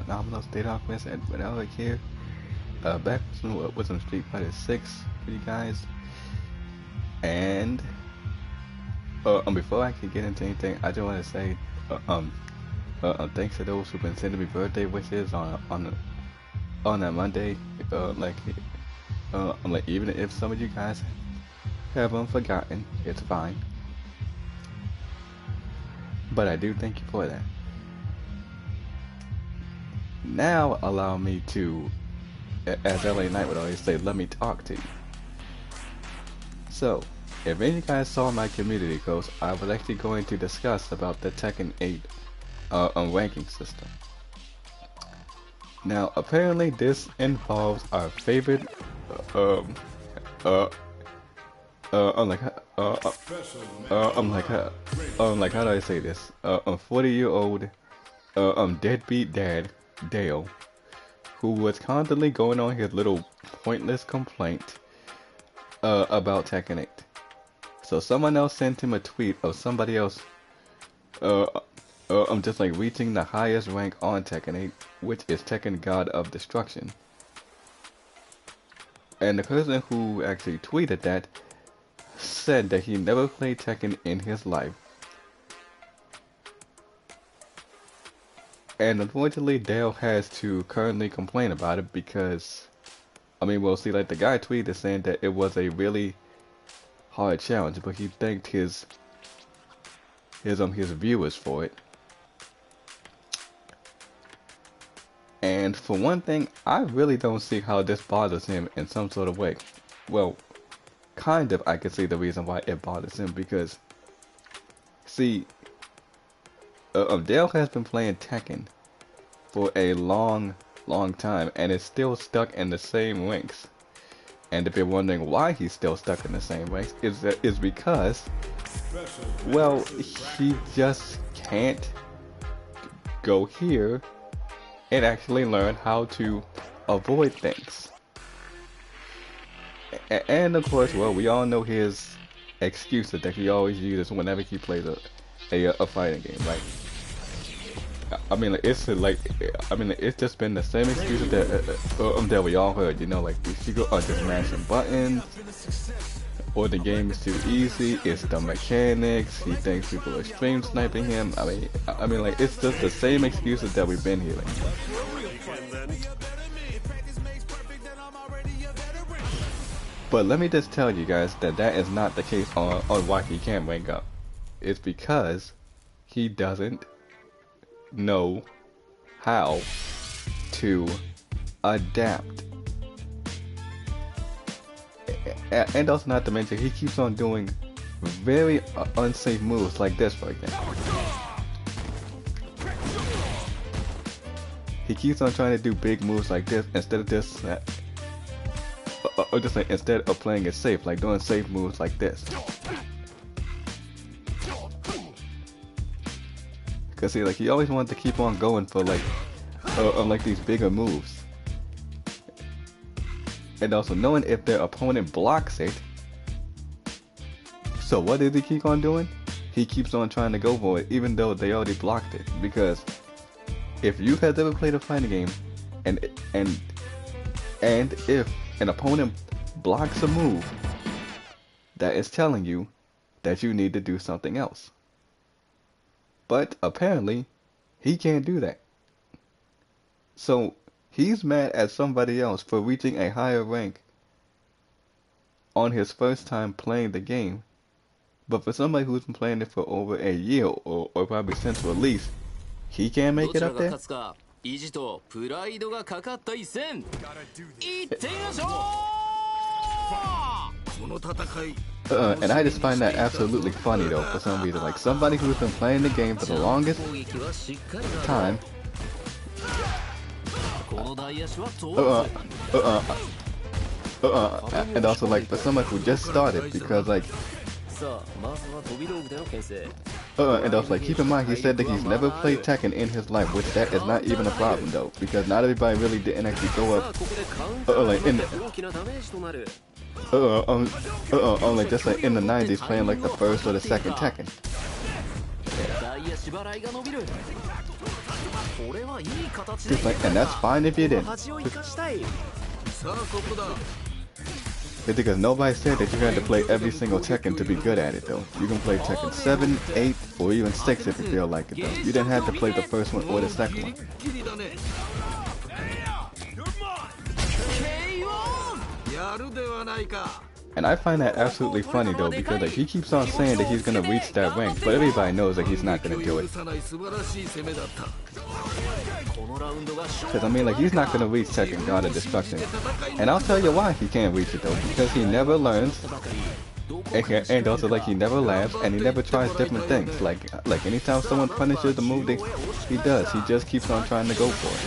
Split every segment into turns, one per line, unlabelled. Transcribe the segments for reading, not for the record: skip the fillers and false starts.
phenomenal State Office and Vanilla here. Back with some Street Fighter 6 for you guys. And before I can get into anything, I just want to say thanks to those who've been sending me birthday wishes on that Monday. Like even if some of you guys haven't forgotten, it's fine. But I do thank you for that. Now allow me to, as LA Knight would always say, let me talk to you. So, if any of you guys saw my community post, I was actually going to discuss about the Tekken 8 ranking system. Now, apparently this involves our favorite, how do I say this? 40-year-old, deadbeat dad, Dale, who was constantly going on his little pointless complaint, about Tekken 8. So someone else sent him a tweet of somebody else, just like reaching the highest rank on Tekken 8, which is Tekken God of Destruction. And the person who actually tweeted that said that he never played Tekken in his life. And unfortunately, Dale has to currently complain about it because, I mean, well, see, like the guy tweeted saying that it was a really hard challenge, but he thanked his viewers for it. And for one thing, I really don't see how this bothers him in some sort of way. Well, kind of, I can see the reason why it bothers him because, see, Dale has been playing Tekken for a long time and is still stuck in the same ranks. And if you're wondering why he's still stuck in the same ranks, is because, well, he just can't go here and actually learn how to avoid things. And of course, well, we all know his excuses that he always uses whenever he plays a fighting game, right? I mean, it's just been the same excuses that we all heard, you know, like you are just mashing buttons, or the game is too easy. It's the mechanics. He thinks people are stream sniping him. I mean, like it's just the same excuses that we've been hearing. But let me just tell you guys that that is not the case on why he can't rank up. It's because he doesn't know how to adapt. And also, not to mention, he keeps on doing very unsafe moves like this, for example. He keeps on trying to do big moves like this instead of just like instead of playing it safe, like doing safe moves like this. Cause see, like he always wanted to keep on going for like these bigger moves, and also knowing if their opponent blocks it. So what does he keep on doing? He keeps on trying to go for it, even though they already blocked it. Because if you have ever played a fighting game, and if an opponent blocks a move, that is telling you that you need to do something else. But apparently, he can't do that. So he's mad at somebody else for reaching a higher rank on his first time playing the game. But for somebody who's been playing it for over a year, or probably since release, he can't make it up there? And I just find that absolutely funny though, for some reason. Like somebody who's been playing the game for the longest time. And also like for someone who just started, because like and also like keep in mind he said that he's never played Tekken in his life, which that is not even a problem though, because not everybody really didn't actually go up like in like just like in the 90s playing like the first or the second Tekken. He's like, and that's fine if you didn't. It's because nobody said that you had to play every single Tekken to be good at it though. You can play Tekken 7, 8, or even 6 if you feel like it though. You didn't have to play the first one or the second one. And I find that absolutely funny though, because like he keeps on saying that he's gonna reach that rank, but everybody knows that he's not gonna do it. Because I mean, like, he's not gonna reach Tekken God of Destruction, and I'll tell you why he can't reach it though, because he never learns, and also like he never laughs, and he never tries different things. Like anytime someone punishes the move he does, he just keeps on trying to go for it.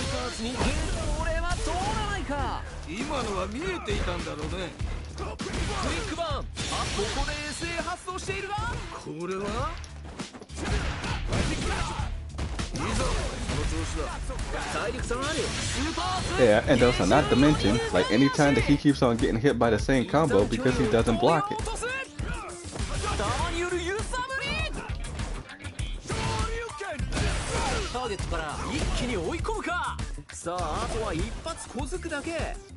Yeah, and also not to mention, like anytime that he keeps on getting hit by the same combo because he doesn't block it.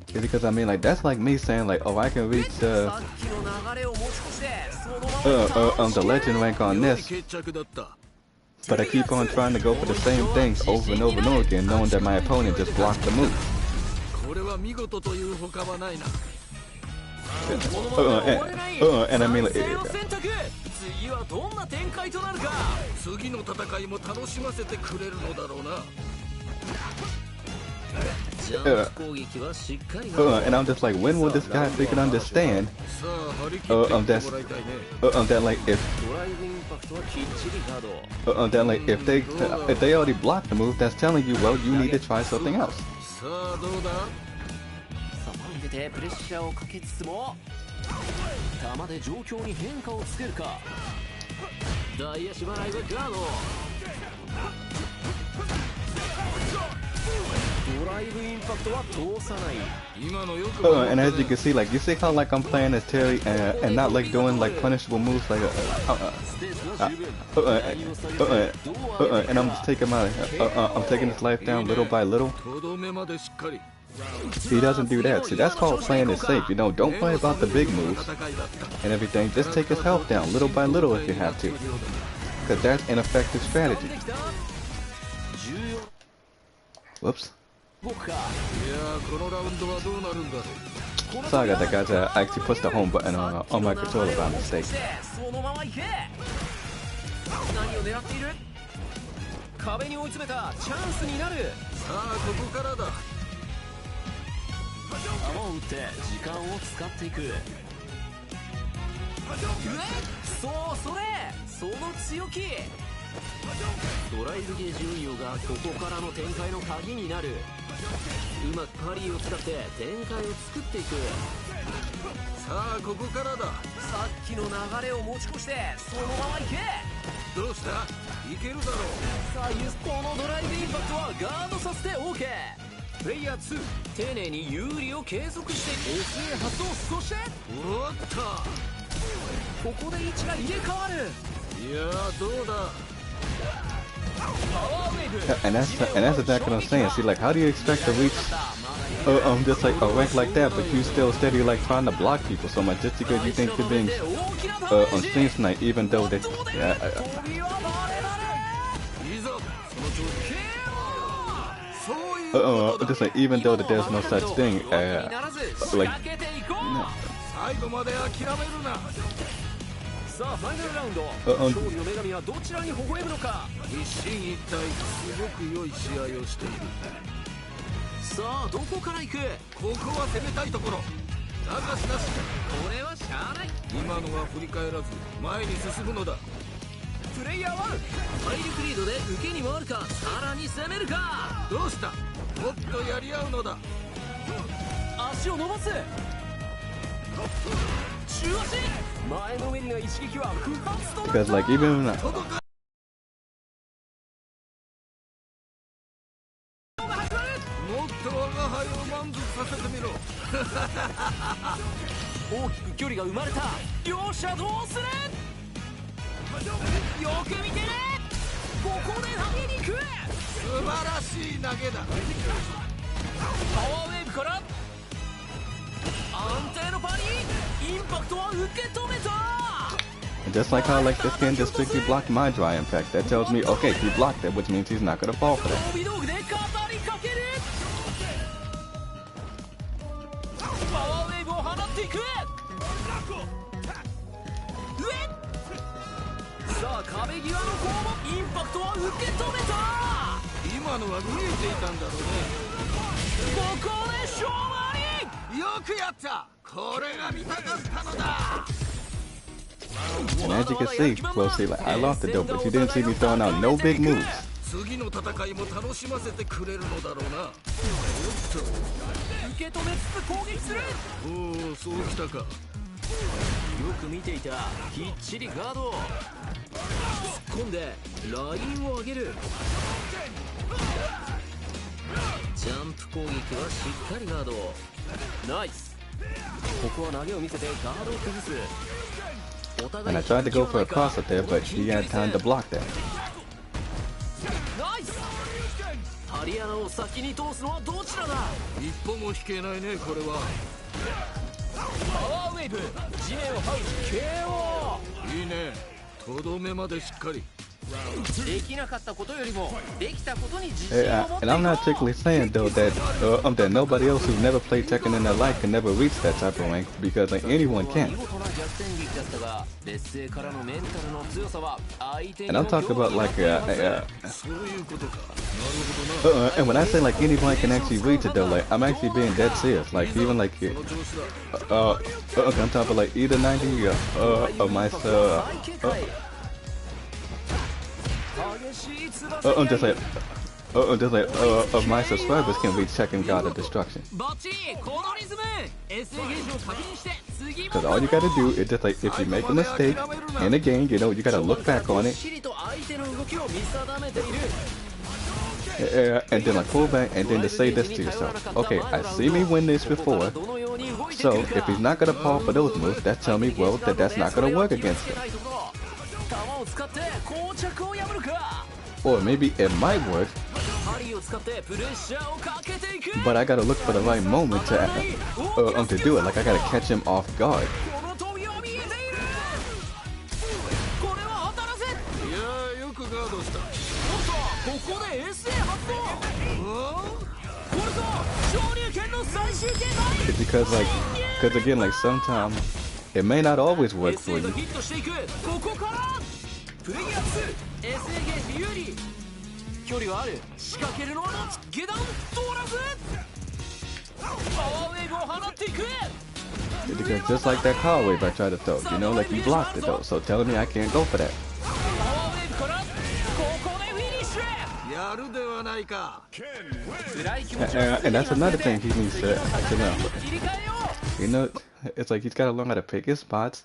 It's because I mean, like, that's like me saying like, oh, I can reach the legend rank on this, but I keep on trying to go for the same things over and over and over again, knowing that my opponent just blocked the move. And I mean, like, and I'm just like, when will this guy freaking understand that like if they already blocked the move, that's telling you, well, you need to try something else. And as you can see, like, you see how like I'm playing as Terry and not like doing like punishable moves like and I'm just taking I'm taking his life down little by little. He doesn't do that. See, that's called playing it safe. You know, don't play about the big moves and everything. Just take his health down little by little if you have to, because that's an effective strategy. Whoops. Sorry about that, guys. I actually pushed the home button on my controller by mistake. And that's exactly what I'm saying. See, like, how do you expect to reach just like a rank like that, but you still steady like trying to block people so much just because you think you're being on stream tonight, even though they just like, even though that there's no such thing like no. Because like even And just like how like this can just strictly block my dry impact, that tells me, okay, he blocked it, which means he's not gonna fall for that. And as you can see, closely, like I lost the dope, but you didn't see me throwing out no big moves.
次の戦いも楽しませてくれるのだろうな。受け止めつつ攻撃する。おお、そうきたか。よく見ていた。きっちりガード。突っ込んでラインを上げる。ジャンプ攻撃はしっかりガード。ナイス。ここは投げを見せてガードを崩す。
And I tried to go for a cross up there, but he had time to block that.
ハリアナを先に通すのはどちらだ。一歩も引けないね、これは。パワーウェーブ、地面を這う KO。いいね。とどめまでしっかり。
And I'm not particularly saying though that that nobody else who's never played Tekken in their life can never reach that type of rank, because like anyone can. And I'm talking about like and when I say like anyone can actually reach it though, like I'm actually being dead serious. Like even like I'm talking like either 90 of my just like of my subscribers can reach Tekken God of Destruction. Because all you gotta do is just like if you make a mistake in a game, you know, you gotta look back on it. And then like pull back and then just say this to yourself. Okay, I see me win this before, so if he's not gonna fall for those moves, that tell me, well, that that's not gonna work against him. Or maybe it might work, but I gotta look for the right moment to do it. Like I gotta catch him off guard. It's because again, like sometimes it may not always work for you. Because just like that car wave I tried to throw, you know, like you blocked it though, so telling me I can't go for that. And that's another thing he needs to know. You know, it's like he's got to learn how to pick his spots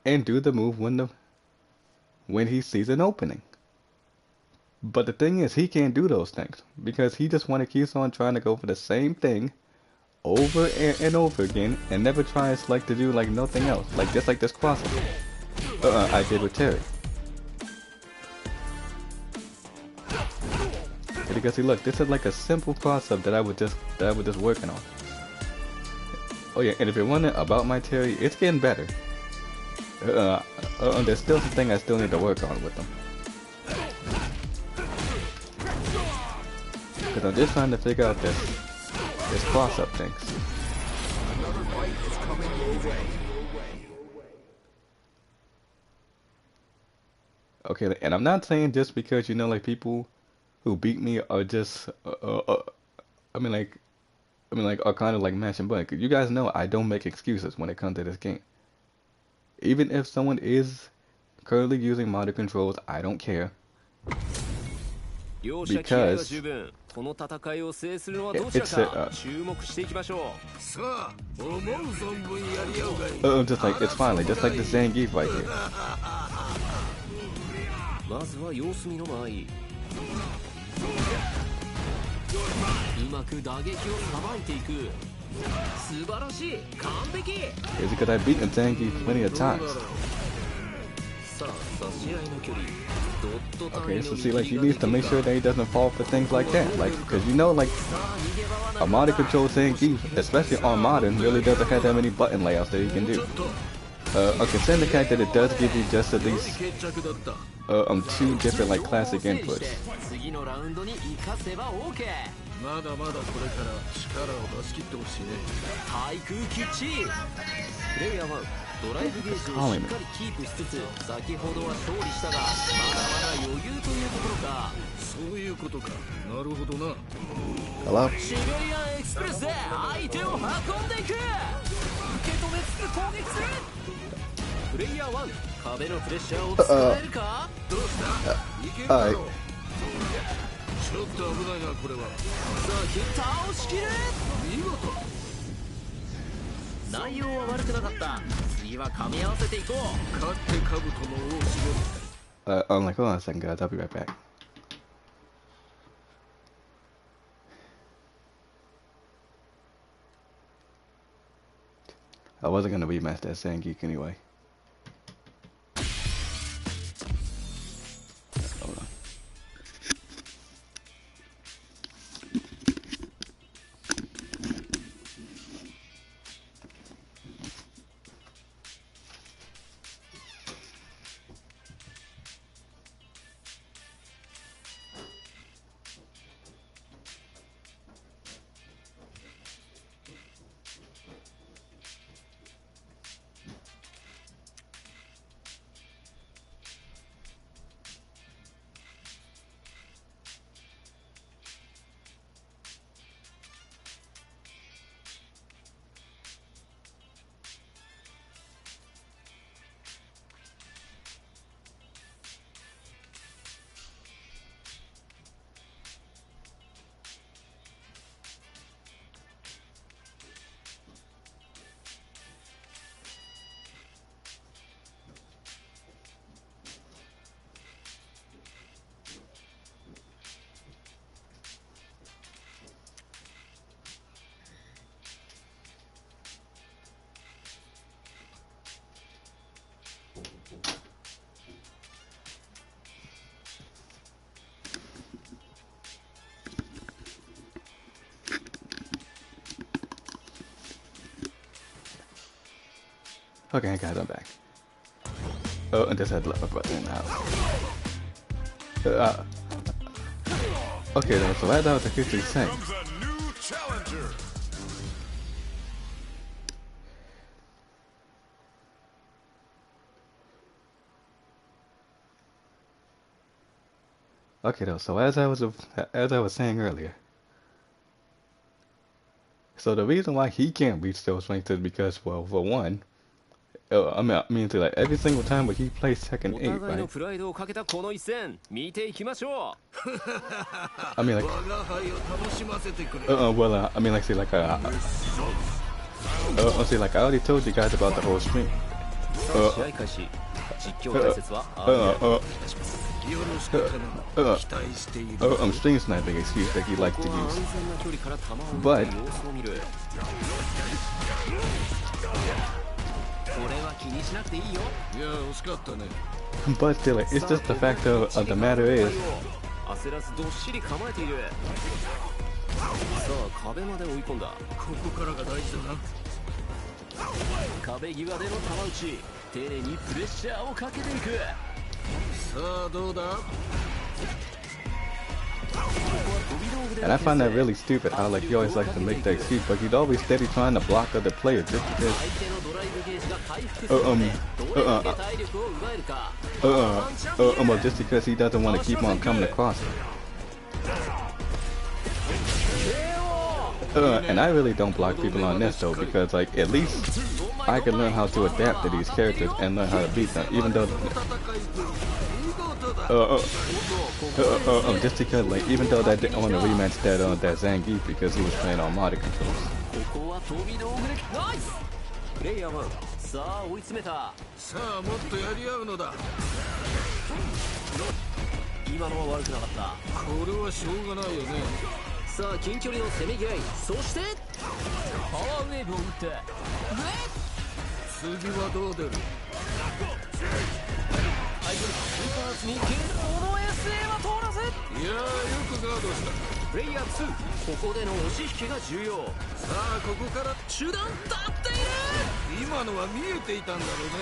and do the move when he sees an opening. But the thing is, he can't do those things because he just want to keep on trying to go for the same thing over and over again and never tries like to do like nothing else, like just like this crossover I did with Terry. Because see, look, this is like a simple cross-up that I was just working on. Oh yeah, and if you're wondering about my Terry, it's getting better. There's still some thing I still need to work on with them. Because I'm just trying to figure out this cross-up things. Okay, and I'm not saying just because, you know, like people who beat me are just, are kind of like mashing buttons. Cause you guys know I don't make excuses when it comes to this game. Even if someone is currently using modern controls, I don't care. Because it's just like, it's finally, just like the Zangief right here. It's because I've beaten Zangief plenty of times. Okay, so see, like, he needs to make sure that he doesn't fall for things like that. Like, because you know, like, Armada control Zangief, especially on modern, really doesn't have that many button layouts that he can do. Okay, send the fact that it does give you just at least 2 different like classic inputs.
まだまだこれから力を出し切ってほしいね。対空キッチプレイヤーはドライブゲージをしっかりキープしつつ、先ほどは勝利したがまだまだ余裕というところか。そういうことか。なるほどな。
Hello?
シベリアンエクスプレスで相手を運んでいく。受け止めつつ攻撃する。プレイヤー1、壁のプレッシャーを使えるか。どうした？いけるだろう。ちょっと危ないなこれは。さあ倒しきる。見事。内容は悪くなかった。次は噛み合わせていこう。勝って兜の尾を締める。
I'm like, hold on a second, guys. I'll be right back. I wasn't gonna rematch that Zangief anyway. Hold on. Okay, guys, I'm back. Oh, and just had to let my brother in the house. Okay, then, so as I was officially saying, okay, though, so as I was saying earlier, so the reason why he can't reach those ranks is because, well, for one, I mean, like every single time when he plays Tekken 8, right? I mean, like, I mean, like, see, like, see, like, I already told you guys about the whole stream. Stream sniping excuse that he likes to use, but. But still, it's just the fact of the matter is, and I find that really stupid how like he always likes to make that excuse, but he's always steady trying to block other players just because just because he doesn't want to keep on coming across it. And I really don't block people on this though, because like at least I can learn how to adapt to these characters and learn how to beat them, even though just because like even though that I want to rematch that Zangief because he was playing on Armada controls.
ブスーパー圧にこの SA は通らず。いやー、よくガードした。プレイヤー2、ここでの押し引きが重要。さあ、ここから手段立っている。今のは見えていたんだろうね。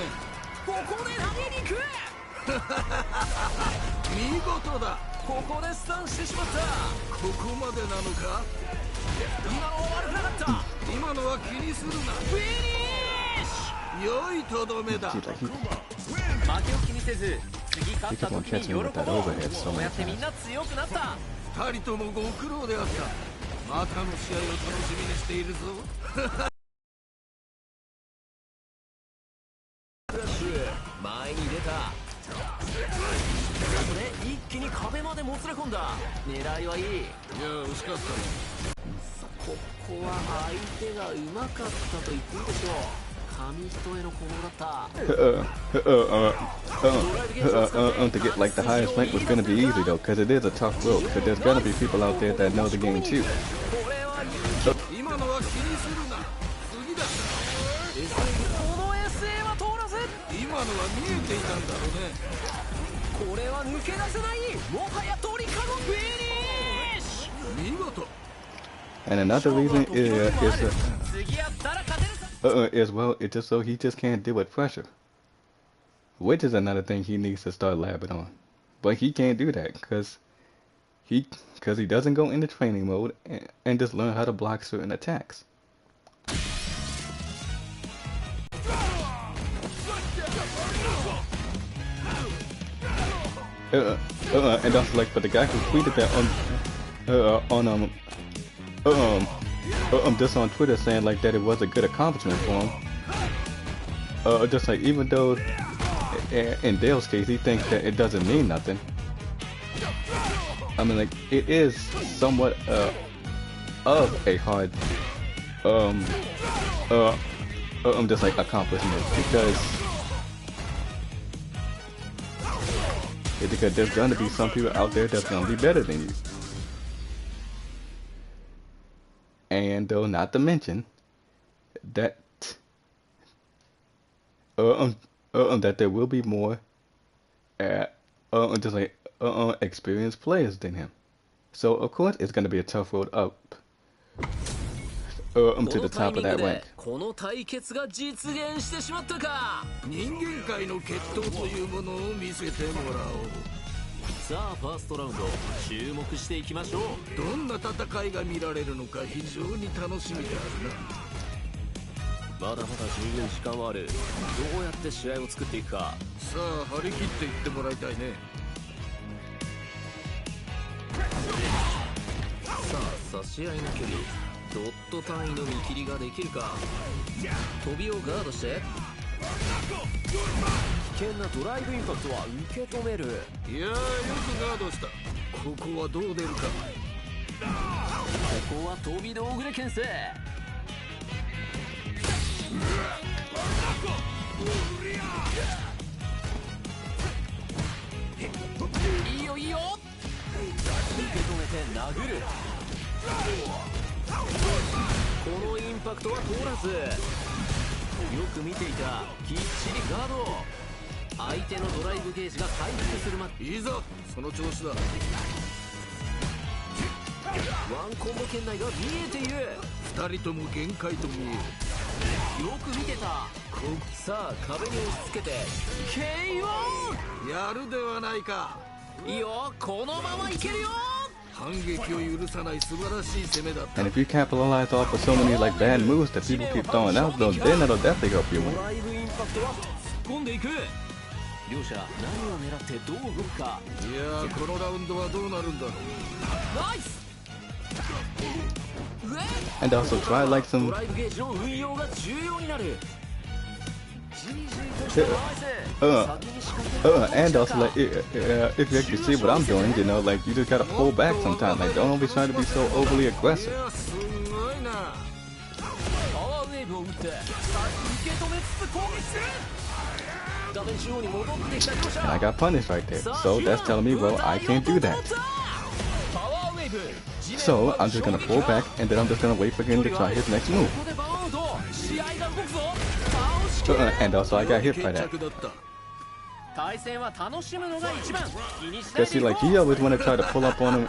ここで投げに行く。見事だ。ここでスタンしてしまった。ここまでなのか。今のは悪くなかった。今のは気にするな。フィニッシュ。良いとどめだ。負けを気にせず次勝った時に喜ぼう。こうやってみんな強くなった。2人ともご苦労であった。またの試合を楽しみにしているぞ。前に出た。ここで一気に壁までもつれ込んだ。狙いはいい。いや、惜しかったね。さあ、ここは相手がうまかったと言っていいでしょう。紙一重の攻防だった。
To get like the highest rank was gonna be easy though, because it is a tough road. Because there's gonna be people out there that know the game too.
今のは気にするな。次だ。この SA は通らず。今のは見えていたんだろうね。これは抜け出せない。もはや鳥かごフィニッシュ。見事。
And another reason is well, it's just so he just can't deal with pressure, which is another thing he needs to start labbing on. But he can't do that because he doesn't go into training mode and just learn how to block certain attacks. And also like for the guy who tweeted that on just on Twitter saying like that it was a good accomplishment for him. Just like even though in Dale's case he thinks that it doesn't mean nothing. I mean like it is somewhat of a hard just like accomplishment because there's gonna be some people out there that's gonna be better than you. And though not to mention that that there will be more just like experienced players than him. So of course it's gonna be a tough road up to the top of that rank.
この対決が実現してしまったか。人間界の決闘というものを見せてもらおう。さあファーストラウンド注目していきましょう。どんな戦いが見られるのか非常に楽しみであるな。まだまだ十分時間はある。どうやって試合を作っていくか。さあ張り切っていってもらいたいね。さあ差し合いの距離ドット単位の見切りができるか。飛びをガードして。危険なドライブインパクトは受け止める。いやーよくガードした。ここはどう出るか。ここは飛び道具で牽制。いいよいいよ。受け止めて殴る。このインパクトは通らず。よく見ていた。きっちりガード。相手のドライブゲージが回復するまでいいぞ。その調子だ。ワンコンボ圏内が見えている。2人とも限界と見える。よく見てた。さあ壁に押し付けて KO やるではないか。いいよこのままいけるよ。反撃を許さない素晴らしい攻めだった。
And if you capitalize off of so many like bad moves that people keep throwing out, then that'll definitely help you win.
ドライブインパクトは突っ込んでいく。両者何を狙ってどう動くか。いやーこのラウンドはどうなるんだろう。ナイス。
And also try like some
ドライブゲージの運用が重要になる。
and also like if you actually see what I'm doing, you know, like you just gotta pull back sometimes. Like don't always try to be so overly aggressive. And I got punished right there, so that's telling me, well, I can't do that. So I'm just gonna pull back, and then I'm just gonna wait for him to try his next move. And also I got hit by that. Cause see, like he always want to try to pull up on him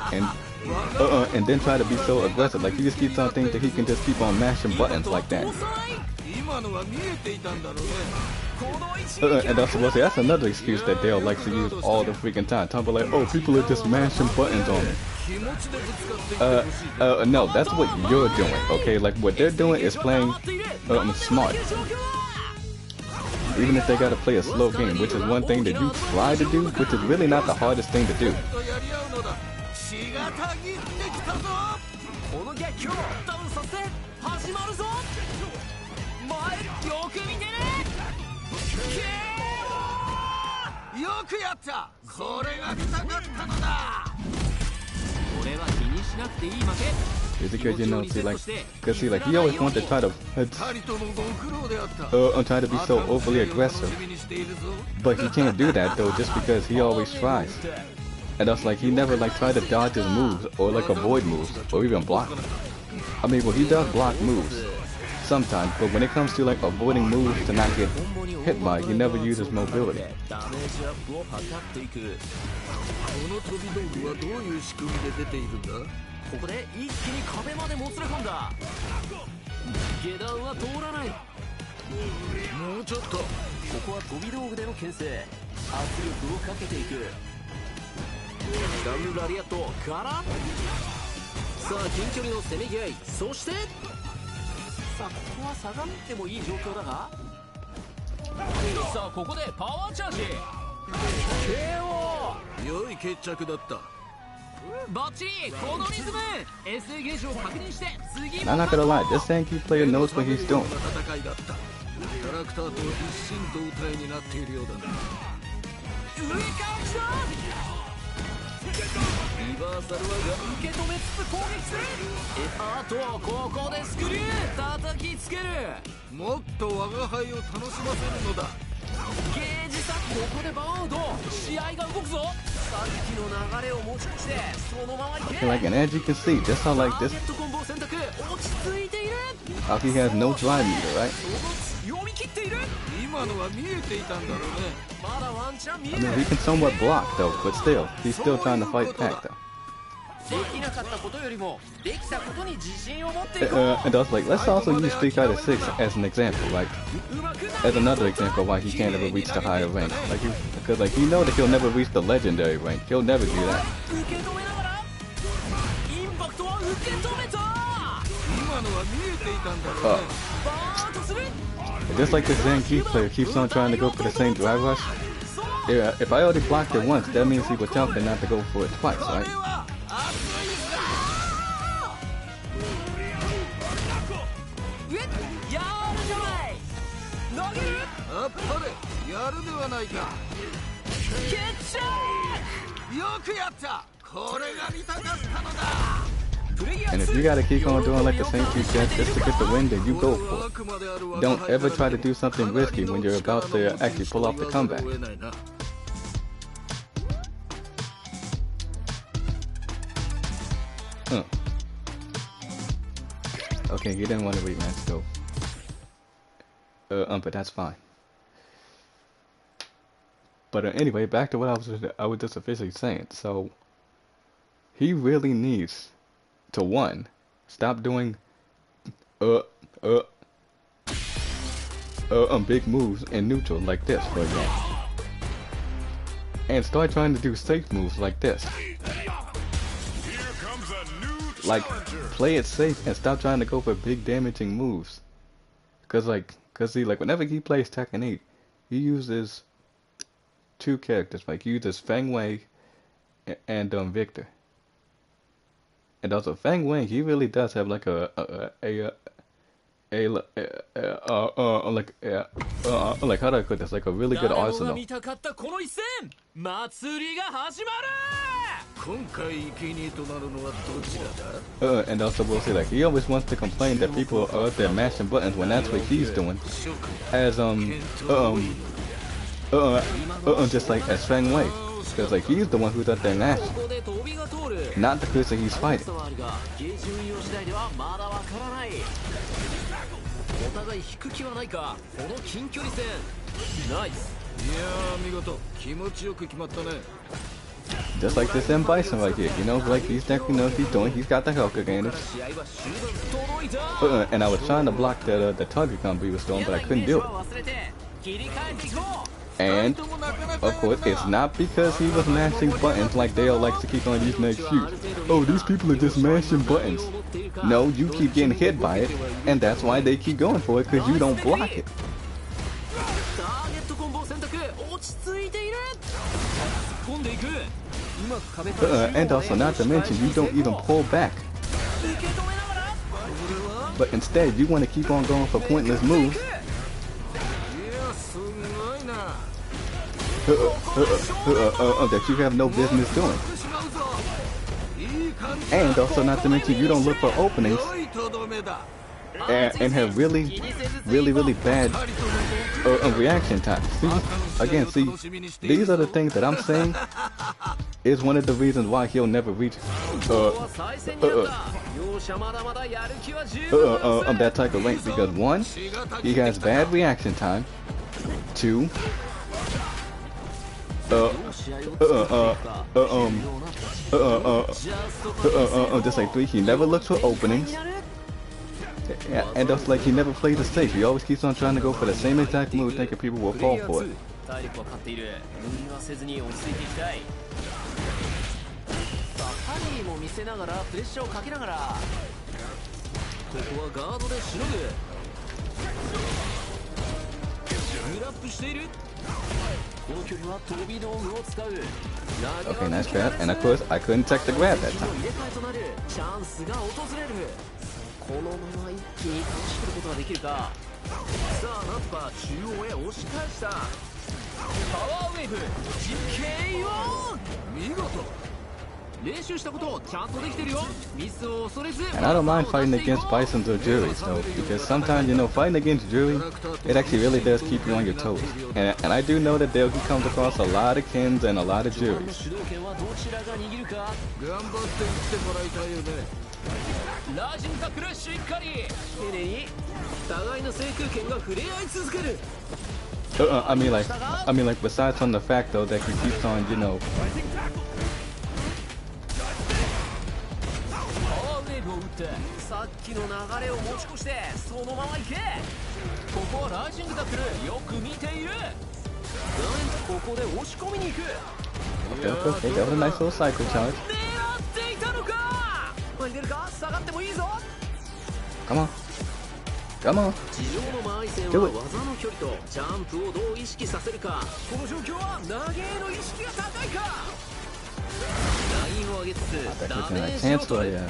and then try to be so aggressive. Like he just keeps on thinking that he can just keep on mashing buttons like that. And that's another excuse that Dale likes to use all the freaking time. Talking like, oh, people are just mashing buttons on me. No, that's what you're doing, okay? Like what they're doing is playing smart. Even if they gotta play a slow game, which is one thing that you try to do, which is really not the hardest thing to do. Is it because you know, see, like, cause see, like, he always wants to try to try to be so overly aggressive, but he can't do that though, just because he always tries. And that's like he never like try to dodge his moves or like avoid moves or even block them. I mean, well, he does block moves sometimes, but when it comes to like avoiding moves to not get hit by, he never uses mobility. I'm not gonna lie, this Sankey player knows what he's doing. Okay, like, and as you can see, just how like this, how he has no drive meter, right? I mean, he can somewhat block though, but still, he's still trying to fight back though. And also, like, let's also use Street Fighter 6 as an example, like, as another example why he can't ever reach the higher rank. Like, because like you know that he'll never reach the legendary rank. He'll never do that. Just like this Zangief player keeps on trying to go for the same drive rush. Yeah, if I already blocked it once, that means he was jumping not to go for it twice, right? And if you gotta keep on doing like the same few jets just to get the win, then you go for it. Don't ever try to do something risky when you're about to actually pull off the comeback. Okay, he didn't want to rematch though. But that's fine. But anyway, back to what I was just officially saying. So he really needs to, one, stop doing big moves in neutral like this, for example, and start trying to do safe moves like this. Like, play it safe and stop trying to go for big damaging moves. Cause see, like, whenever he plays Tekken 8, he uses two characters. Like, he uses Feng Wei and Victor. And also, Feng Wei, he really does have like like how do I put this? Like a really good arsenal. And also, we'll say, like, he always wants to complain that people are out there mashing buttons when that's what he's doing. As just like as Feng Wei, because like he's the one who's out there mashing, not the person he's fighting. Just like this M Bison right here, you know, like he's definitely knows he's doing. He's got the health advantage. And I was trying to block the target combo he was doing, but I couldn't do it. And of course, it's not because he was mashing buttons like Dale likes to keep on using that excuse. Oh, these people are just mashing buttons. No, you keep getting hit by it, and that's why they keep going for it, because you don't block it. And also, not to mention, you don't even pull back. But instead, you want to keep on going for pointless moves. That you have no business doing. And also, not to mention, you don't look for openings and have really bad reaction time. See, these are the things that I'm saying is one of the reasons why he'll never reach that type of rank, because one, he has bad reaction time. Two, just like three, he never looks for openings. And just like he never plays it safe. He always keeps on trying to go for the same exact move, thinking people will fall for it. Okay, nice grab, and of course I couldn't check the grab that time. And I don't mind fighting against Bisons or Juries, though, because sometimes, you know, fighting against Jury, it actually really does keep you on your toes. And I do know that he comes across a lot of Kens and a lot of Juries. I mean like besides from the fact though that he keeps on, you know, okay, that was a nice little cycle charge. Come on. Come on. Do it. I think we can cancel it, yeah.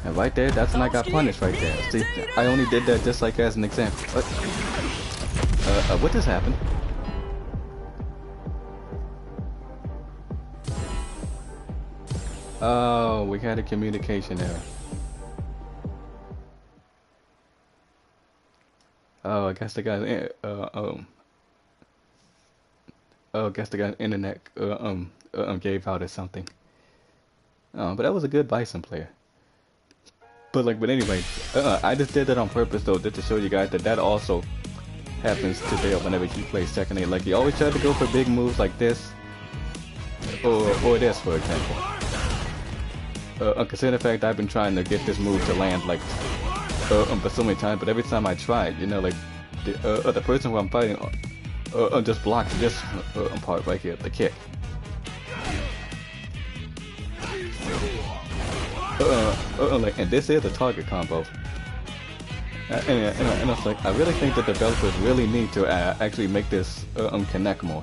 And right there, that's when I got punished right there. See, I only did that just like as an example. What just happened? Oh, we had a communication error. Oh, I guess the guy's I guess the guy's internet gave out or something. But that was a good Bison player. But anyway, I just did that on purpose though, just to show you guys that also happens to Dale whenever he plays second A. Like he always tries to go for big moves like this, or this, for example. Consider the fact I've been trying to get this move to land like for so many times, but every time I try it, you know, like the person who I'm fighting just blocks this part right here, the kick. And this is a target combo. And it's like, I really think the developers really need to actually make this connect more.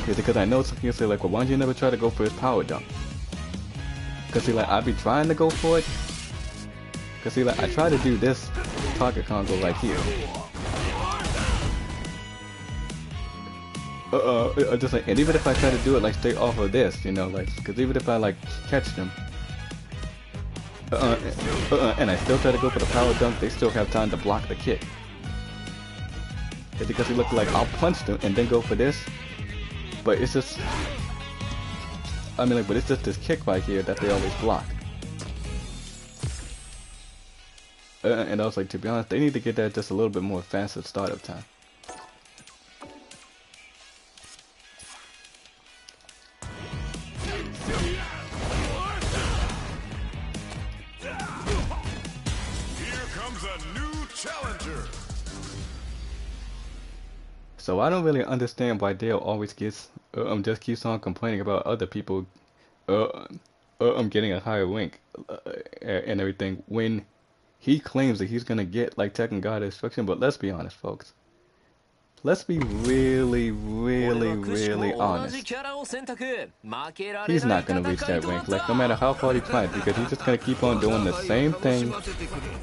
Because I know some people say like, well, why don't you never try to go for his power dunk? Because see, like, I be trying to go for it. Because see, like, I try to do this target combo right here. Just like, and even if I try to do it like straight off of this, you know, like, because even if I like catch them, and I still try to go for the power dunk, they still have time to block the kick. It's because it looks like I'll punch them and then go for this, but it's just, I mean, like, but it's just this kick right here that they always block. And I was like, to be honest, they need to get that just a little bit more faster startup time. So I don't really understand why Dale always gets just keeps on complaining about other people getting a higher rank and everything when he claims that he's gonna get like Tekken God instruction. But let's be honest, folks. Let's be really honest. He's not gonna reach that rank, like no matter how hard he tries, because he's just gonna keep on doing the same thing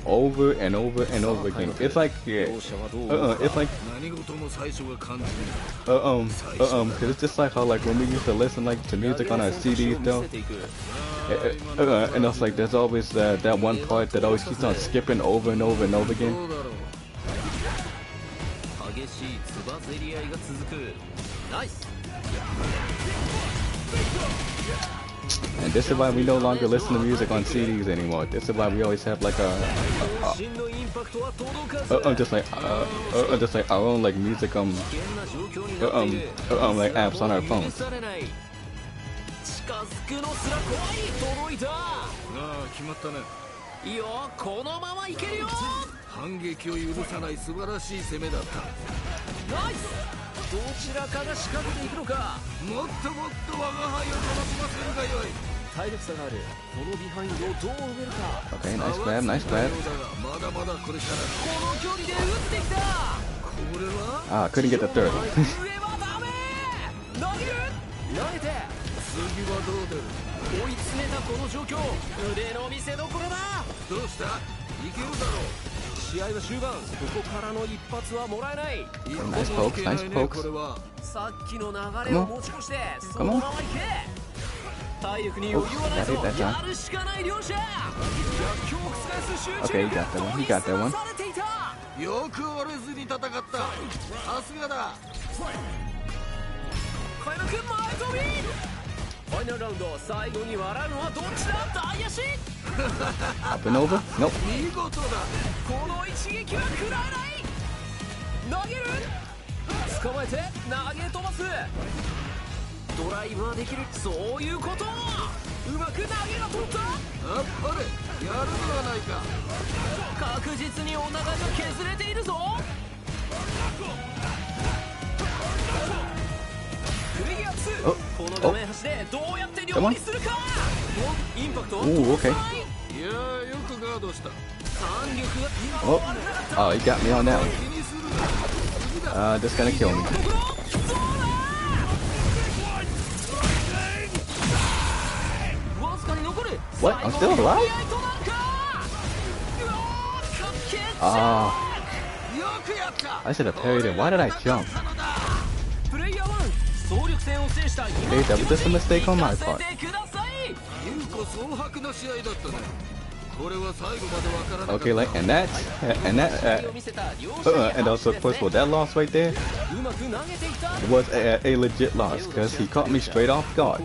over and over and over again. It's like, yeah, it's like, cause it's just like how like when we used to listen like to music on our CDs though, and it's like there's always that one part that always keeps on skipping over and over and over again. And this is why we no longer listen to music on CDs anymore. This is why we always have like just like our own like music like apps on our phones. Okay, nice grab, nice grab. Ah, couldn't get the third. Nice pokes, nice pokes. Come on. Come on. Oh, that hit that time. Okay, he got that one. He got that one. Up and over? Nope. Oh. Come on. Ooh, okay. Oh, he got me on that one. Just gonna kill me. What? I'm still alive? Ah. I should have parried him. Why did I jump? Okay, that was just a mistake on my part. Okay, like, and also, of course, well, that loss right there was a legit loss, because he caught me straight off guard.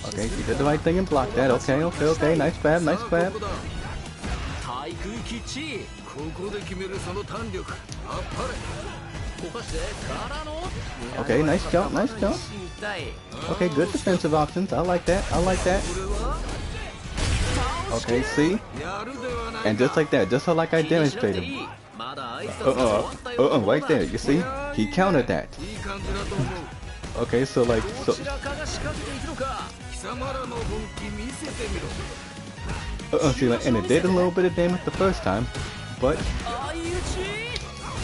Okay, he did the right thing and blocked that. Okay, nice grab, nice grab. Okay, nice jump, nice jump. Okay, good defensive options. I like that, I like that. Okay, see? And just like that, just like I demonstrated. Right there, you see? He countered that. Okay, so like, see, like, and it did a little bit of damage the first time, but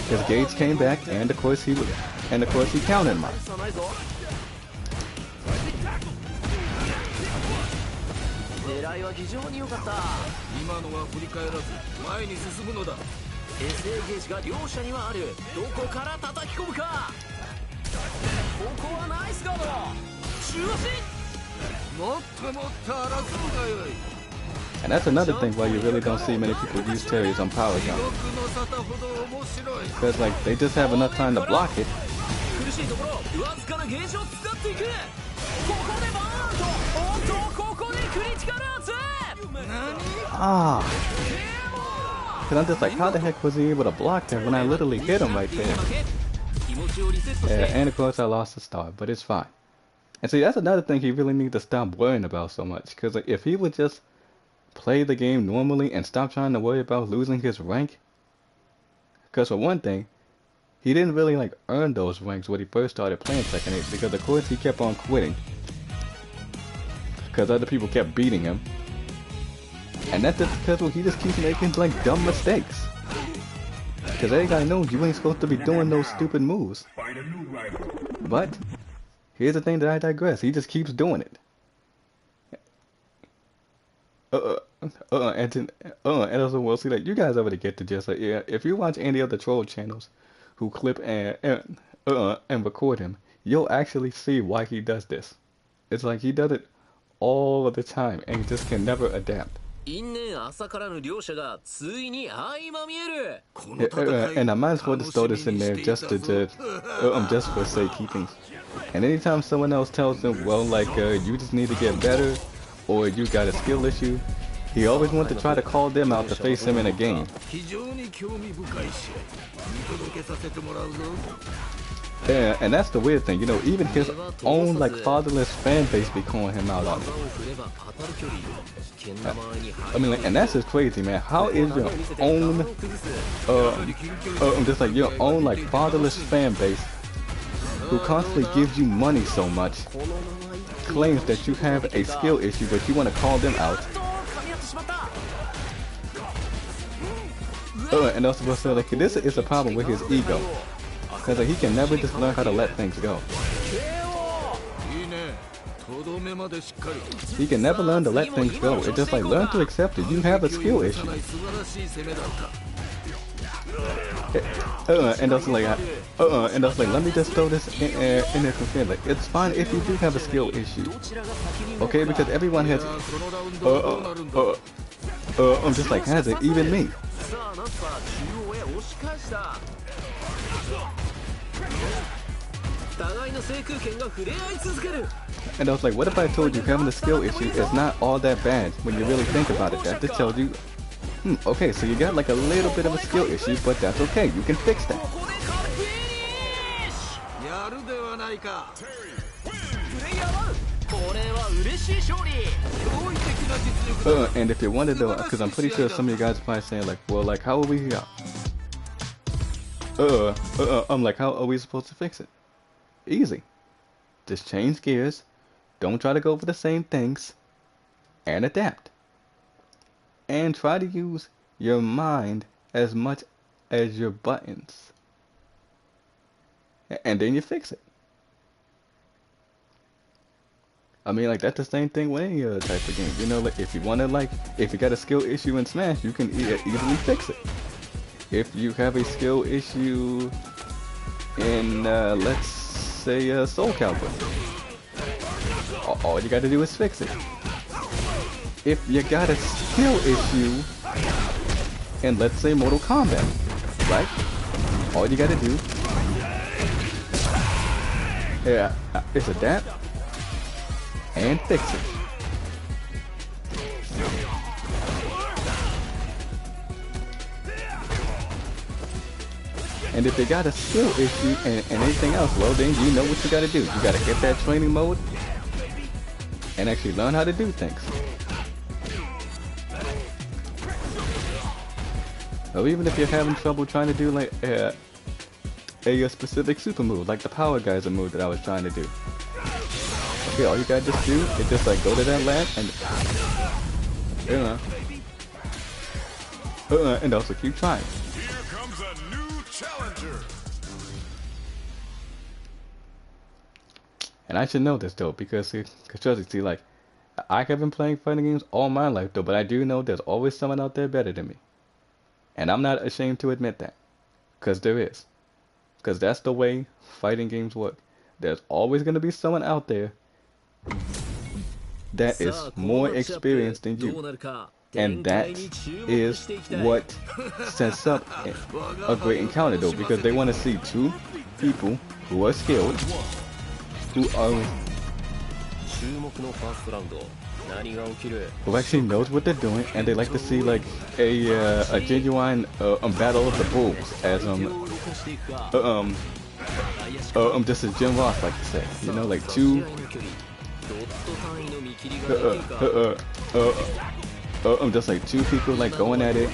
his gauge came back, and of course he countered mine. And that's another thing why you really don't see many people use Terry's on power jump. Because like they just have enough time to block it. Ah. Because I'm just like, how the heck was he able to block that when I literally hit him right there? Yeah, and of course I lost the star, but it's fine. And see, that's another thing he really needs to stop worrying about so much. Because like, if he would just play the game normally and stop trying to worry about losing his rank. Because for one thing, he didn't really like earn those ranks when he first started playing Tekken 8, because of course he kept on quitting. Because other people kept beating him. And that's just because he just keeps making like dumb mistakes. Because everybody knows you ain't supposed to be doing those stupid moves. But here's the thing that I digress. He just keeps doing it. And also, well, see, like, you guys already get to just, like, yeah, if you watch any of the troll channels who clip and record him, you'll actually see why he does this. It's like he does it all the time, and he just can never adapt. And I might as well just throw this in there just for safekeeping. And anytime someone else tells him, well, like, you just need to get better, or you got a skill issue, he always wants to try to call them out to face him in a game. Yeah, and that's the weird thing, you know, even his own, like, fatherless fan base be calling him out on it. I mean, like, and that's just crazy, man. How is your own, just like your own, like, fatherless fan base who constantly gives you money so much, claims that you have a skill issue, but you want to call them out. And also, what's like, this is a problem with his ego, because like, he can never just learn how to let things go. He can never learn to let things go. It's just like, learn to accept it. You have a skill issue. And also like, let me just throw this in there quickly. Like, it's fine if you do have a skill issue, okay? Because everyone has, I'm just like, has it, even me. And I was like, what if I told you having a skill issue is not all that bad when you really think about it? That just tells you, okay, so you got like a little bit of a skill issue, but that's okay, you can fix that. And if you wanted to, because I'm pretty sure some of you guys are probably saying like, well, like, how are we here? I'm like, how are we supposed to fix it? Easy. Just change gears, don't try to go for the same things, and adapt. And try to use your mind as much as your buttons. And then you fix it. I mean, like, that's the same thing with any other type of game. You know, like, if you want to, like, if you got a skill issue in Smash, you can easily fix it. If you have a skill issue in, let's say, Soul Calibur, all you got to do is fix it. If you got a skill issue in, let's say, Mortal Kombat, right? All you got to do is adapt and fix it. And if you got a skill issue and anything else, well, then you know what you got to do. You got to get that training mode and actually learn how to do things. Or even if you're having trouble trying to do like a specific super move, like the Power Geyser move that I was trying to do. Okay, all you gotta just do is just like go to that land and and also keep trying.
Here comes a new challenger.
And I should know this though, because trust me, like, I have been playing fighting games all my life though, but I do know there's always someone out there better than me. And I'm not ashamed to admit that, because there is. Because that's the way fighting games work. There's always going to be someone out there that is more experienced than you. And that is what sets up a great encounter though, because they want to see two people who are skilled, who actually knows what they're doing, and they like to see like a genuine battle of the bulls, as just as Jim Ross like to say, you know, like two just like two people like going at it,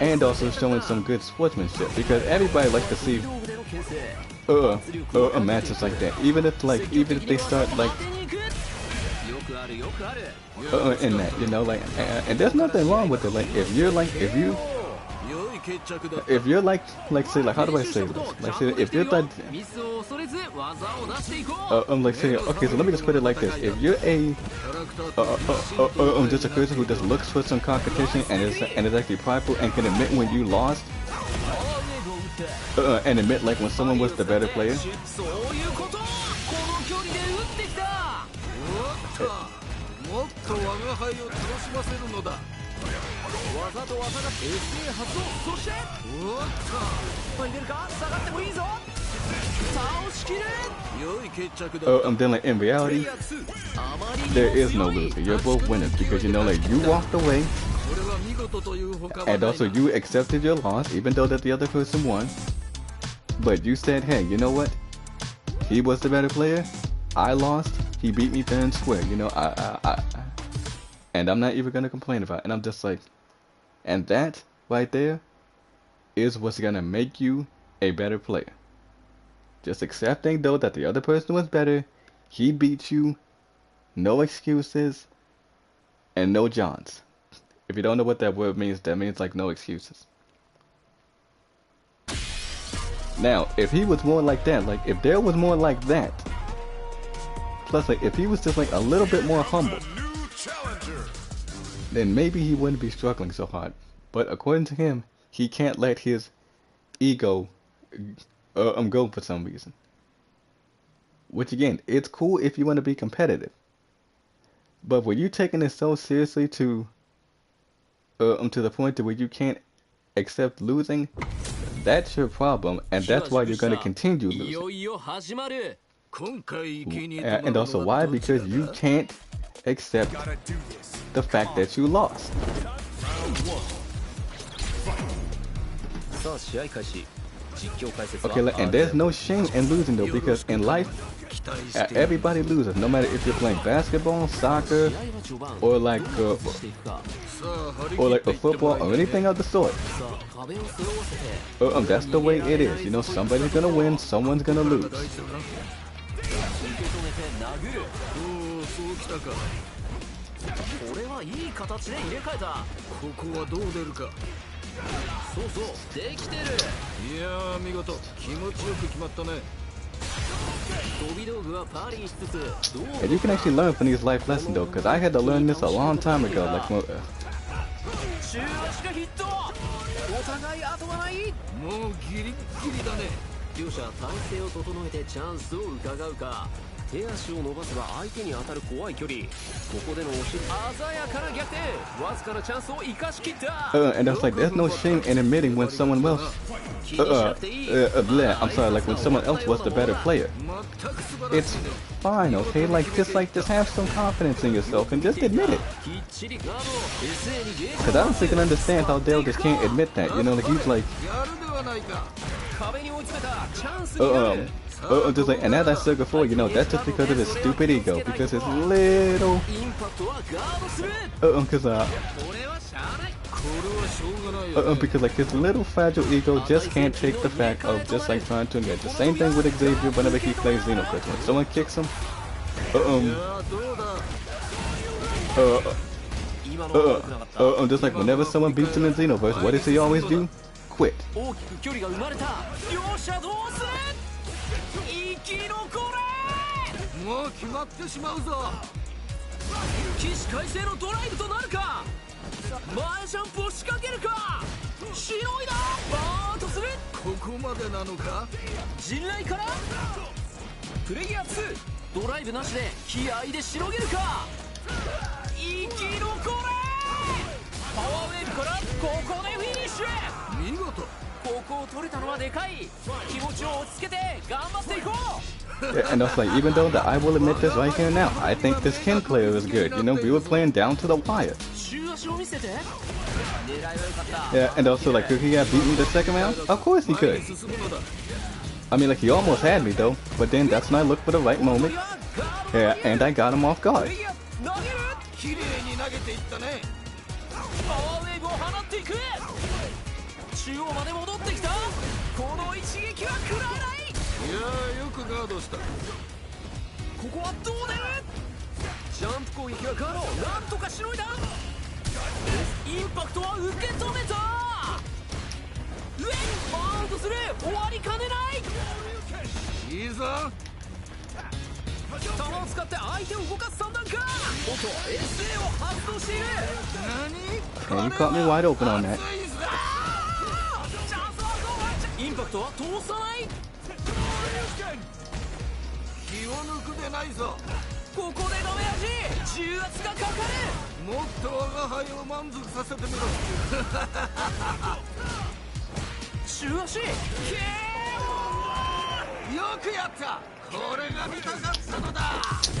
and also showing some good sportsmanship, because everybody likes to see matches like that, even if they start like in that, you know, like, and there's nothing wrong with it. Like if you're like say, like, how do I say this? Like, say, if you're like, like, say, okay, so let me just put it like this: if you're just a person who just looks for some competition and is actually prideful and can admit when you lost, and admit like when someone was the better player. Then like in reality, there is no loser. You're both winners, because you know, like, you walked away, and also you accepted your loss, even though that the other person won. But you said, hey, you know what? He was the better player. I lost. He beat me fair and square. You know, and I'm not even gonna complain about it. And I'm just like, and that right there is what's gonna make you a better player. Just accepting though that the other person was better, he beat you, no excuses, and no Johns. If you don't know what that word means, that means like no excuses. Now, if he was more like that, like if there was more like that, plus like if he was just like a little bit more humble, then maybe he wouldn't be struggling so hard. But according to him, he can't let his ego go for some reason. Which again, it's cool if you want to be competitive. But when you taking it so seriously to the point to where you can't accept losing, that's your problem, and that's why you're going to continue losing. And also why? Because you can't accept the fact that you lost. Okay, and there's no shame in losing though, because in life, everybody loses, no matter if you're playing basketball, soccer, or like a football or anything of the sort. That's the way it is. You know, somebody's gonna win, someone's gonna lose. And you can actually learn from these life lessons though, because I had to learn this a long time ago. Like, and that's like, there's no shame in admitting when someone else like when someone else was the better player. It's fine, okay? Like just have some confidence in yourself and just admit it. Cause I don't think I can understand how Dale just can't admit that. You know, like he's like, just like, and as I said before, you know, that's just because of his stupid ego, because his little, because like his little fragile ego just can't take the fact of just like trying to admit. The same thing with Xavier whenever he plays Xenoverse. When someone kicks him, just like whenever someone beats him in Xenoverse, what does he always do? Quit. Yeah, and also, like, even though that I will admit this right here now, I think this Ken player is good. You know, we were playing down to the wire. Yeah, and also, like, could he have beat me the second round? Of course he could. I mean, like, he almost had me, though. But then that's when I looked for the right moment. Yeah, and I got him off guard. And you caught me wide open on that.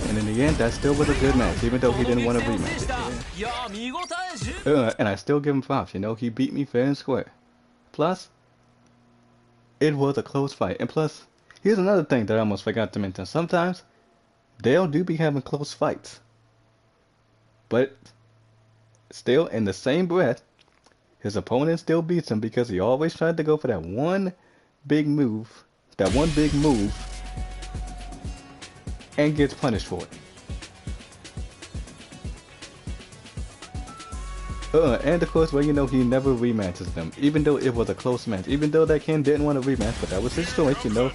And in the end, that still was a good match, even though he didn't want to rematch it. And I still give him props, you know, he beat me fair and square. Plus, it was a close fight. And plus, here's another thing that I almost forgot to mention. Sometimes, Dale do be having close fights. But, still, in the same breath, his opponent still beats him because he always tried to go for that one big move. And gets punished for it. And of course, well, you know, he never rematches them, even though it was a close match. Even though that Ken didn't want to rematch, but that was his choice, you know.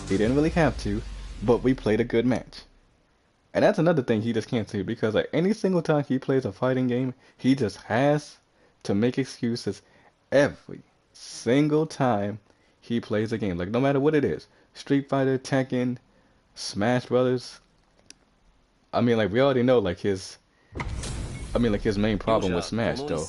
He didn't really have to, but we played a good match. And that's another thing he just can't see, because like any single time he plays a fighting game, he just has to make excuses every single time he plays a game. Like no matter what it is, Street Fighter, Tekken, Smash Brothers. I mean, like we already know, like his main problem with Smash, though.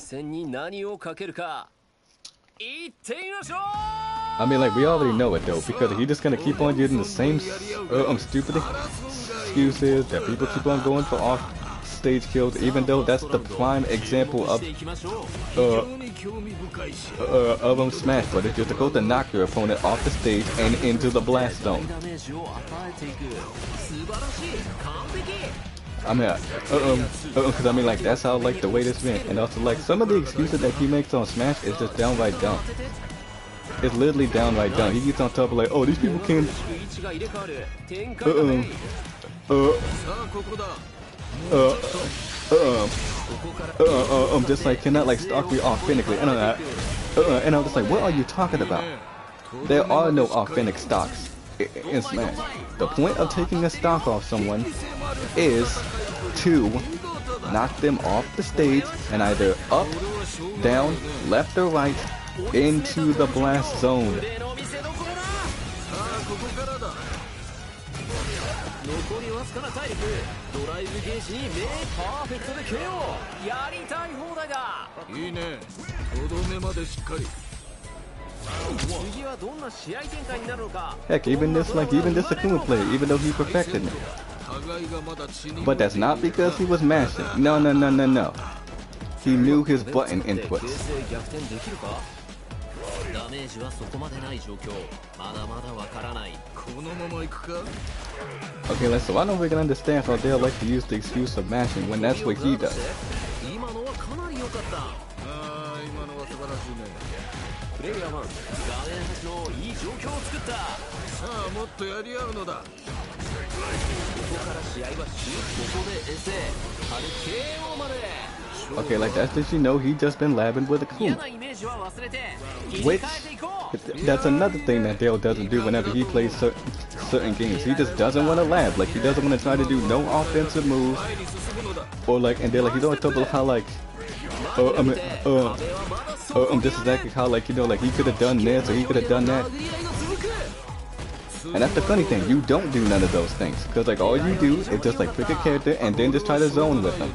I mean, like we already know it though, because he's just gonna keep on using the same stupid excuses that people keep on going for off-stage kills, even though that's the prime example of Smash Brothers. You're supposed to knock your opponent off the stage and into the blast zone. I mean, because I mean, like that's how like the way this went, and also like some of the excuses that he makes on Smash is just downright dumb. It's literally downright dumb. He gets on top of like, oh, these people can't. Just like cannot like stalk me authentically. And I'm just like, what are you talking about? There are no authentic stocks in Smash. The point of taking a stock off someone is to knock them off the stage and either up, down, left or right into the blast zone. Heck, even this Akuma player, even though he perfected me. But that's not because he was mashing. No. He knew his button inputs. Okay, so I don't really understand how they'll like to use the excuse of mashing when that's what he does. Okay, like that's just, you know, he just been labbing with Akuma. Which, that's another thing that Dale doesn't do whenever he plays certain games. He just doesn't want to lab. Like, he doesn't want to try to do no offensive moves. Or like, and they're like, he's always talking about how like, this is exactly how like, you know, like he could have done this or he could have done that. And that's the funny thing, you don't do none of those things. Because like all you do is just like pick a character and then just try to zone with them.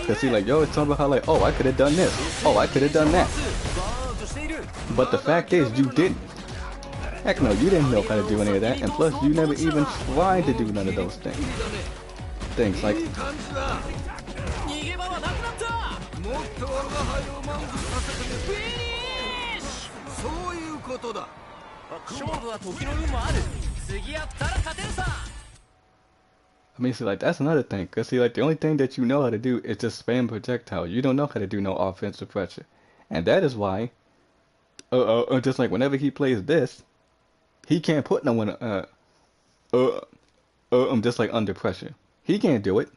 Cause see, like, yo, it's talking about how, like, oh, I could have done this. Oh, I could have done that. But the fact is, you didn't. Heck no, you didn't know how to do any of that, and plus, you never even tried to do none of those things. Things like.
そういうことだ。勝負は時の運もある。次やったら勝てるさ。
I mean, see, like, that's another thing. Cause see, like, the only thing that you know how to do is just spam projectile. You don't know how to do no offensive pressure, and that is why, just like whenever he plays this, he can't put no one, just like under pressure. He can't do it.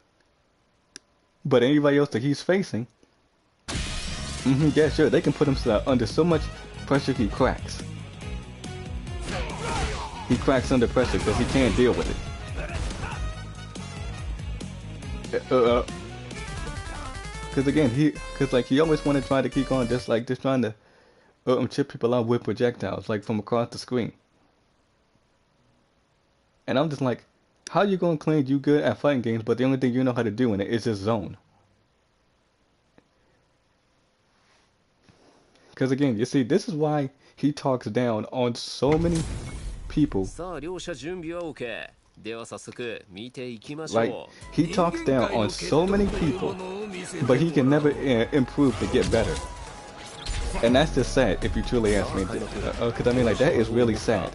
But anybody else that he's facing, yeah, sure, they can put him under so much pressure he cracks. He cracks under pressure because he can't deal with it. Cause again, he always want to try to keep on just trying to chip people out with projectiles, like from across the screen. And I'm just like, how you gonna claim you good at fighting games, but the only thing you know how to do in it is just zone? Cause again, you see, this is why he talks down on so many people. Right? He talks down on so many people, but he can never improve to get better. And that's just sad if you truly ask me. Cause I mean, like, that is really sad.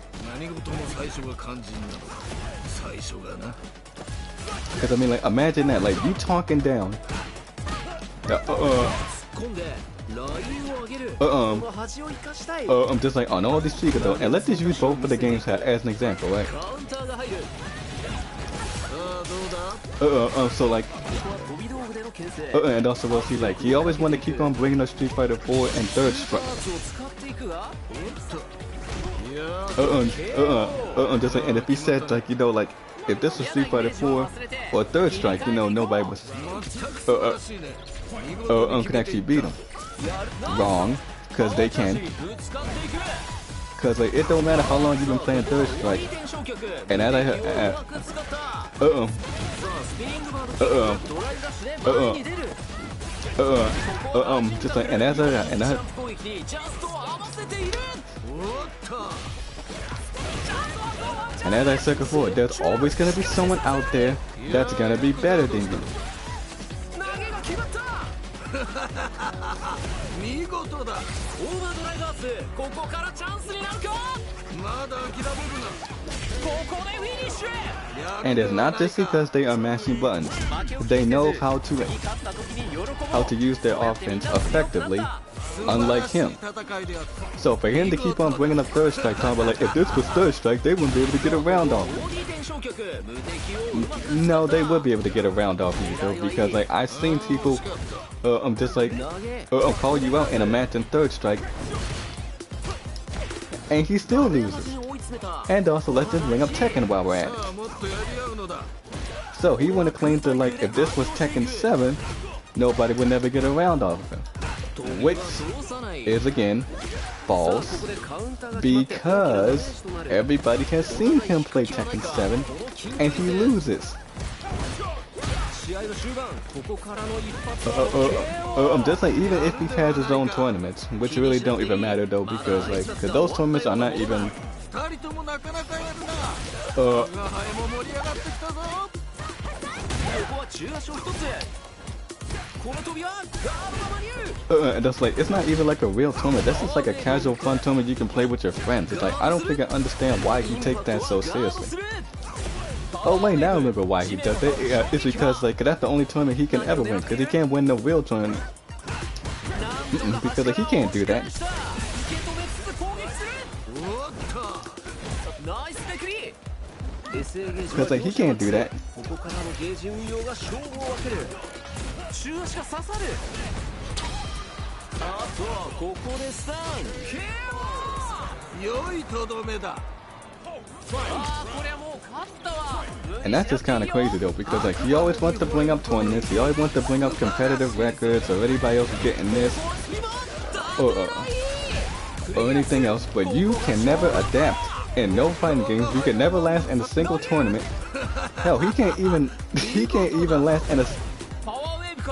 Cause I mean, like, imagine that, like, you talking down. I'm just like on all these speakers though, and let's just use both of the games as an example, right? So like, and also we'll see, like, he always want to keep on bringing up Street Fighter 4 and Third Strike. Just like, and if he said, like, you know, like, if this was Street Fighter 4 or Third Strike, you know, nobody was could actually beat him. Wrong, because they can. Because like, it don't matter how long you've been playing Third Strike. And as just like, and as I said before, there's always gonna be someone out there that's gonna be better than you. And it's not just because they are mashing buttons. They know how to use their offense effectively, unlike him. So for him to keep on bringing up Third Strike, talking about like, if this was Third Strike, they wouldn't be able to get around off it. No, they would be able to get around off you though, because like, I've seen people I'm just like, I'll call you out in a match in Third Strike, and he still loses. And also, let's just bring up Tekken while we're at it. So he want to claim that, like, if this was Tekken 7, nobody would never get around off of him, which is again false, because everybody has seen him play Tekken 7, and he loses. I'm just like, even if he has his own tournaments, which really don't even matter though, because like, cause those tournaments are not even. And that's like, it's not even like a real tournament. That's just like a casual fun tournament you can play with your friends. It's like, I don't think I understand why he takes that so seriously. Oh wait, now I remember why he does it. It's because like, that's the only tournament he can ever win, because he can't win no real tournament. Because like, he can't do that. Because like, he can't do that. And that's just kind of crazy though, because like, he always wants to bring up tournaments, he always wants to bring up competitive records, or anybody else is getting this, or anything else, but you can never adapt in no fighting games. You can never last in a single tournament. Hell, he can't even last in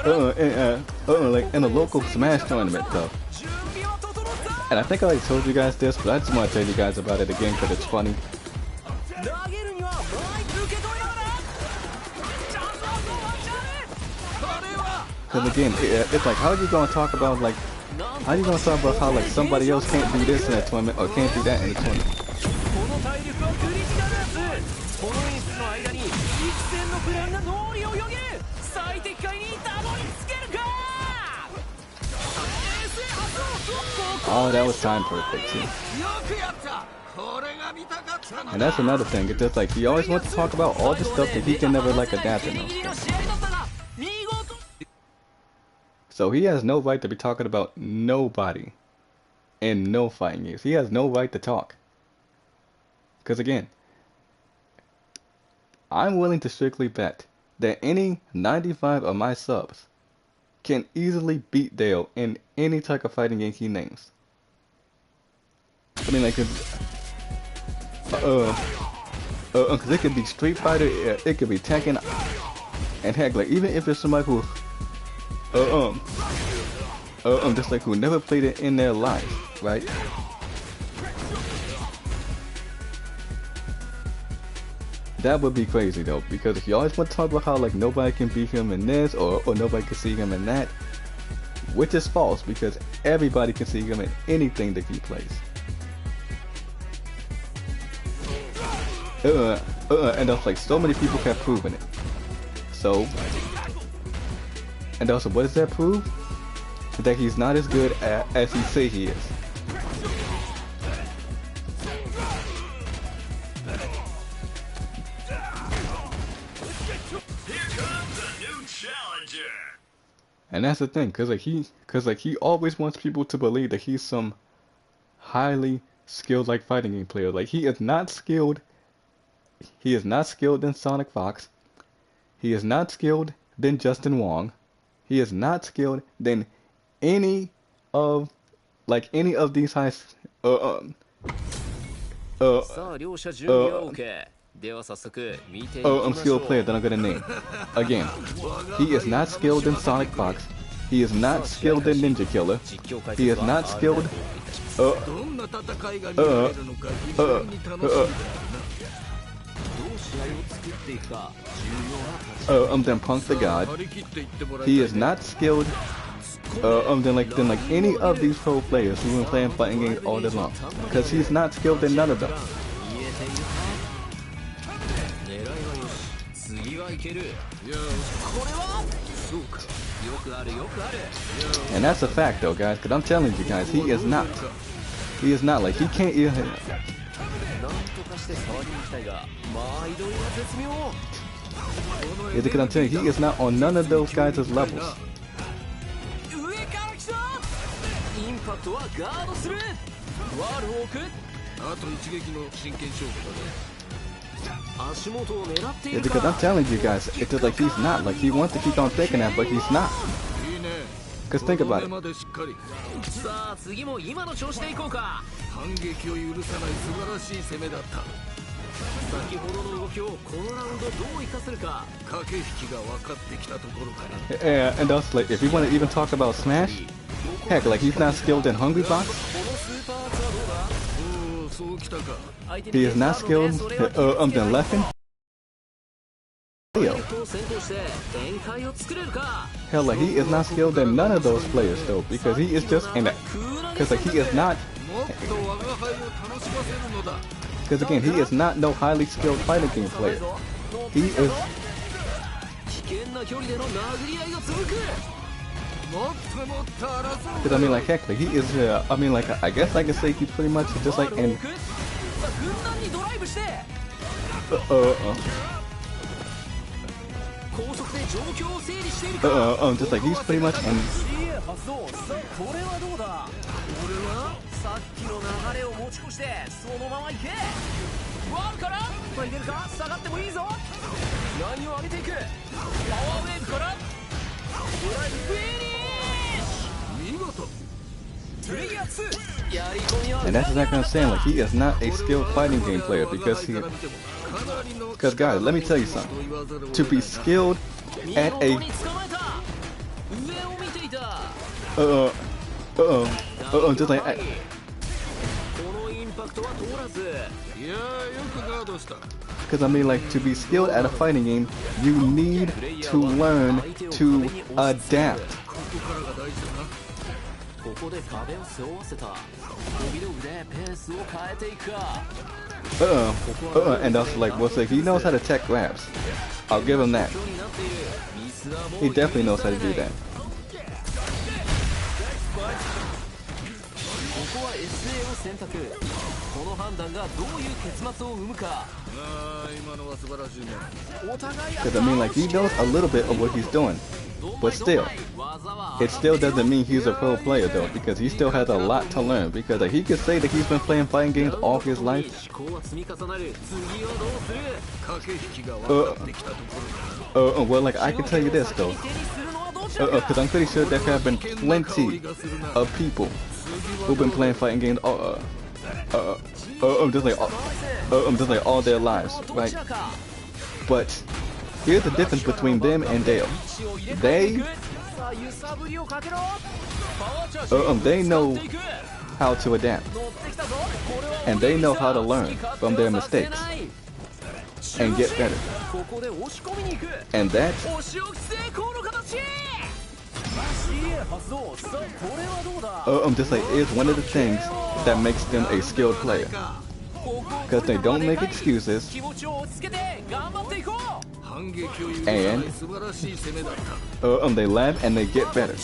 like in a local Smash tournament though. And I think I already told you guys this, but I just want to tell you guys about it again because it's funny. Because again, it's like, how are you going to talk about like, how are you going to talk about how like somebody else can't do this in a tournament or can't do that in a tournament? Oh, that was time perfect too. And that's another thing. It's just like he always wants to talk about all the stuff that he can never like adapt in those things. So he has no right to be talking about nobody in no fighting games. He has no right to talk. Because again, I'm willing to strictly bet that any 95 of my subs can easily beat Dale in any type of fighting game he names. I mean, like, cause it could be Street Fighter, it could be Tekken, and heck, like, even if it's somebody who, just like who never played it in their life, right? That would be crazy though, because if you always want to talk about how like nobody can beat him in this or nobody can see him in that, which is false because everybody can see him in anything that he plays. And also like so many people have proven it. So, and also what does that prove? That he's not as good as he say he is. And that's the thing, cause he always wants people to believe that he's some highly skilled like fighting game player. Like he is not skilled. He is not skilled than Sonic Fox. He is not skilled than Justin Wong. He is not skilled than any of these high skilled player that I'm gonna name. Again, he is not skilled in Sonic Fox. He is not skilled in Ninja Killer. He is not skilled. Then Punk the God. He is not skilled. Than like any of these pro players who've been playing fighting games all day long, because he's not skilled in none of them. And that's a fact though, guys, because I'm telling you guys, he is not like, he can't even. Because I'm telling you, he is not on none of those guys' levels. Yeah, because I'm telling you guys, it's just like he's not. Like he wants to keep on thinking that, but he's not. Because think about it. Yeah, and also like if you want to even talk about Smash, heck, like he's not skilled in Hungry Box. He is not skilled in Leffen. Hell, like he is not skilled in none of those players though, because he is just in that. Because like he is not. Because again, he is not no highly skilled fighting game player. He is. Because I mean, like heck, like he is. I mean, like I guess I can say he pretty much just like in. Just like he's pretty much in. And that's exactly what I'm saying, like he is not a skilled fighting game player because guys, let me tell you something. To be skilled at a just like,
このインパクトは通らず。いやー、よくガードした。
because I mean, like, to be skilled at a fighting game, you need to learn to adapt.
ここで壁を背負わせた。伸びる腕、ペースを変えていくか。
And also, like, well, so he knows how to tech grabs. I'll give him that. He definitely knows how to do that.
ここは SA を選択。この判断がどういう結末を生むか。今のは素晴らしいね。お互い
Because I mean, like, he knows a little bit of what he's doing. But still, it still doesn't mean he's a pro player though, because he still has a lot to learn. Because like, he could say that he's been playing fighting games all his life. Well, like, I can tell you this though, because I'm pretty sure there have been plenty of people who've been playing fighting games just like all their lives, right? But here's the difference between them and Dale. They know how to adapt, and they know how to learn from their mistakes and get better. And that just like is one of the things that makes them a skilled player. Because they don't make excuses, and they laugh and they get better.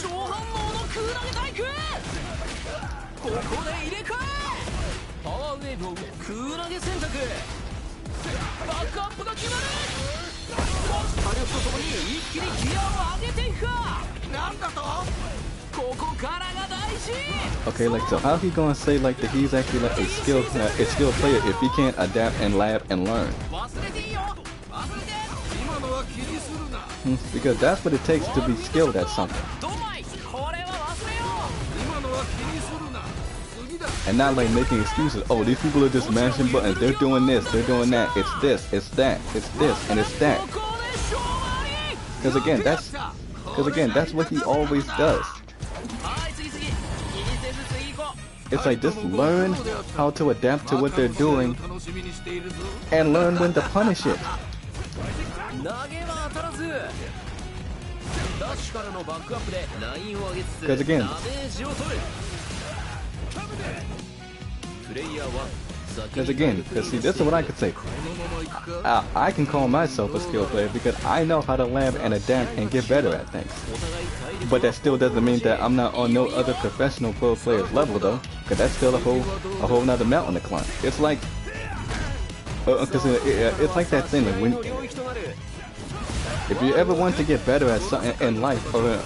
Okay, like, so how he gonna say like that he's actually like a skilled player if he can't adapt and laugh and learn? Because that's what it takes to be skilled at something. And not like making excuses. Oh, these people are just mashing buttons. They're doing this. They're doing that. It's this. It's that. It's this. And it's that. Because again, that's what he always does. It's like, just learn how to adapt to what they're doing and learn when to punish it. Because again, because see, this is what I could say. I can call myself a skilled player because I know how to laugh and adapt and get better at things. But that still doesn't mean that I'm not on no other professional pro player's level though, because that's still a whole nother mountain to climb. It's like, it's like that thing, like when, if you ever want to get better at something in life, or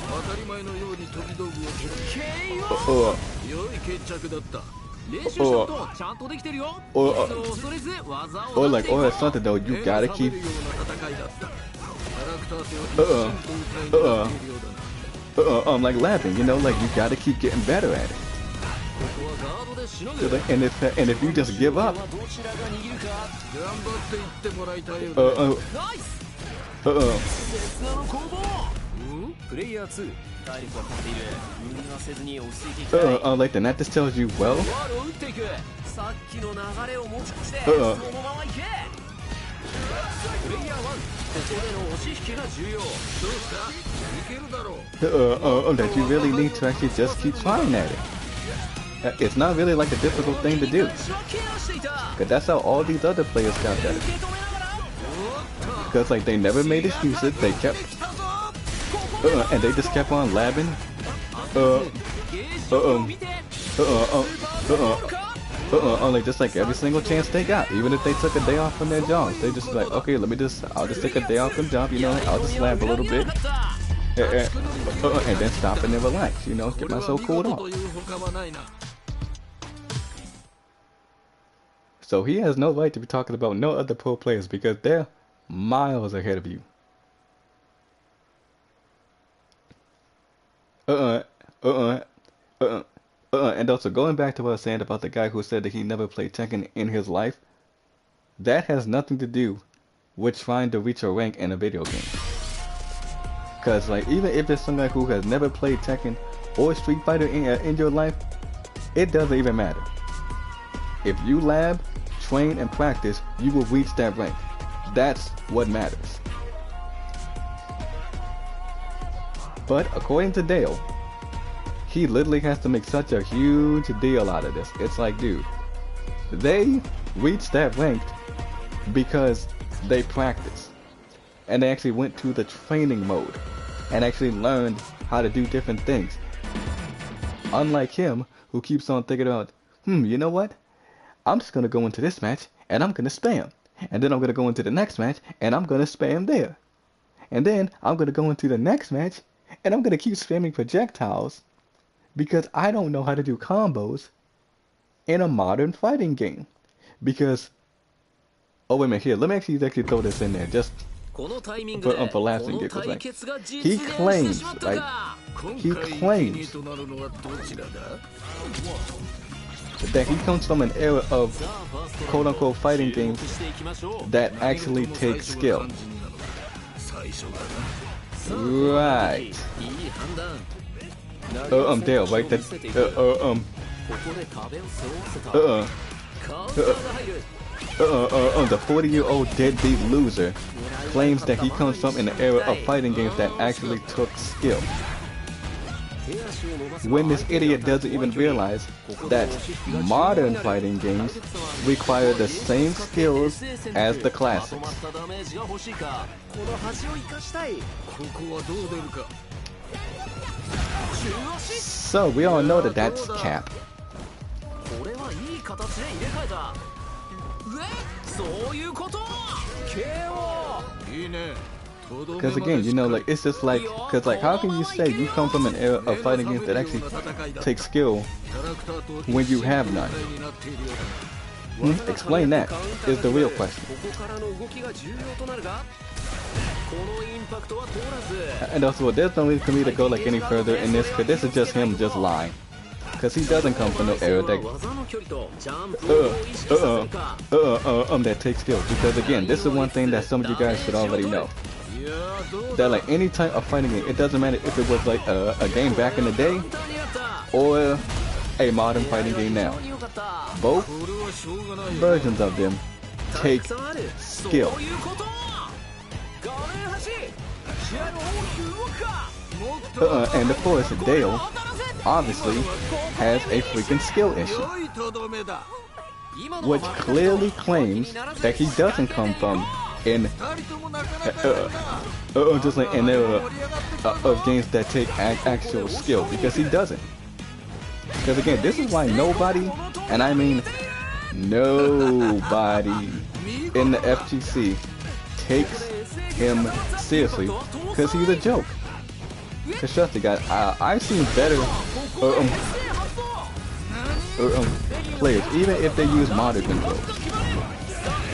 something though, you gotta keep like laughing, you know, like you gotta keep getting better at it. And if you just give up, like then that just tells you, well, that you really need to actually just keep trying at it. It's not really like a difficult thing to do, because that's how all these other players got better. Because like they never made excuses, they kept and they just kept on laughing. Like just like every single chance they got, even if they took a day off from their jobs, they just like, okay, I'll just take a day off from job, you know, I'll just laugh a little bit, and then stop and then relax, you know, get myself cooled off. So he has no right to be talking about no other pro players because they're miles ahead of you. And also going back to what I was saying about the guy who said that he never played Tekken in his life, that has nothing to do with trying to reach a rank in a video game. Because like even if it's somebody who has never played Tekken or Street Fighter in your life, it doesn't even matter. If you lab, train, and practice, you will reach that rank. That's what matters. But according to Dale, he literally has to make such a huge deal out of this. It's like, dude, they reached that rank because they practiced. And they actually went to the training mode and actually learned how to do different things. Unlike him, who keeps on thinking about, you know what? I'm just going to go into this match and I'm going to spam. And then I'm going to go into the next match and I'm going to spam there. And then I'm going to go into the next match and I'm going to keep spamming projectiles because I don't know how to do combos in a modern fighting game. Because, oh wait a minute, here, let me actually throw this in there just for laughing giggles. Like, he claims that he comes from an era of quote-unquote fighting games that actually take skill. Right. Dale, right? The 40-year-old deadbeat loser claims that he comes from an era of fighting games that actually took skill. When this idiot doesn't even realize that modern fighting games require the same skills as the classics. So we all know that that's cap. Because again, you know, like, it's just like, because like, how can you say you come from an era of fighting games that actually take skill when you have none? Explain that, is the real question. And also, there's no reason for me to go like any further in this, because this is just him just lying. Because he doesn't come from no era that that takes skill. Because again, this is one thing that some of you guys should already know. That like any type of fighting game, it doesn't matter if it was like a game back in the day or a modern fighting game now. Both versions of them take skill. And of course, Dale obviously has a freaking skill issue, which clearly claims that he doesn't come from just like an era of games that take actual skill, because he doesn't. Because again, this is why nobody, and I mean nobody in the FGC takes him seriously, because he's a joke. Because trust me guys, I've seen better players, even if they use modded controls.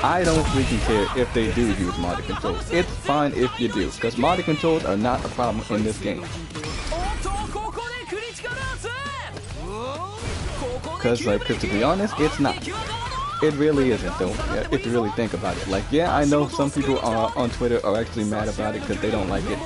I don't freaking care if they do use modded controls. It's fine if you do, because modded controls are not a problem in this game. Because to be honest, it's not. It really isn't though, if you really think about it. Like, yeah, I know some people on Twitter are actually mad about it because they don't like it.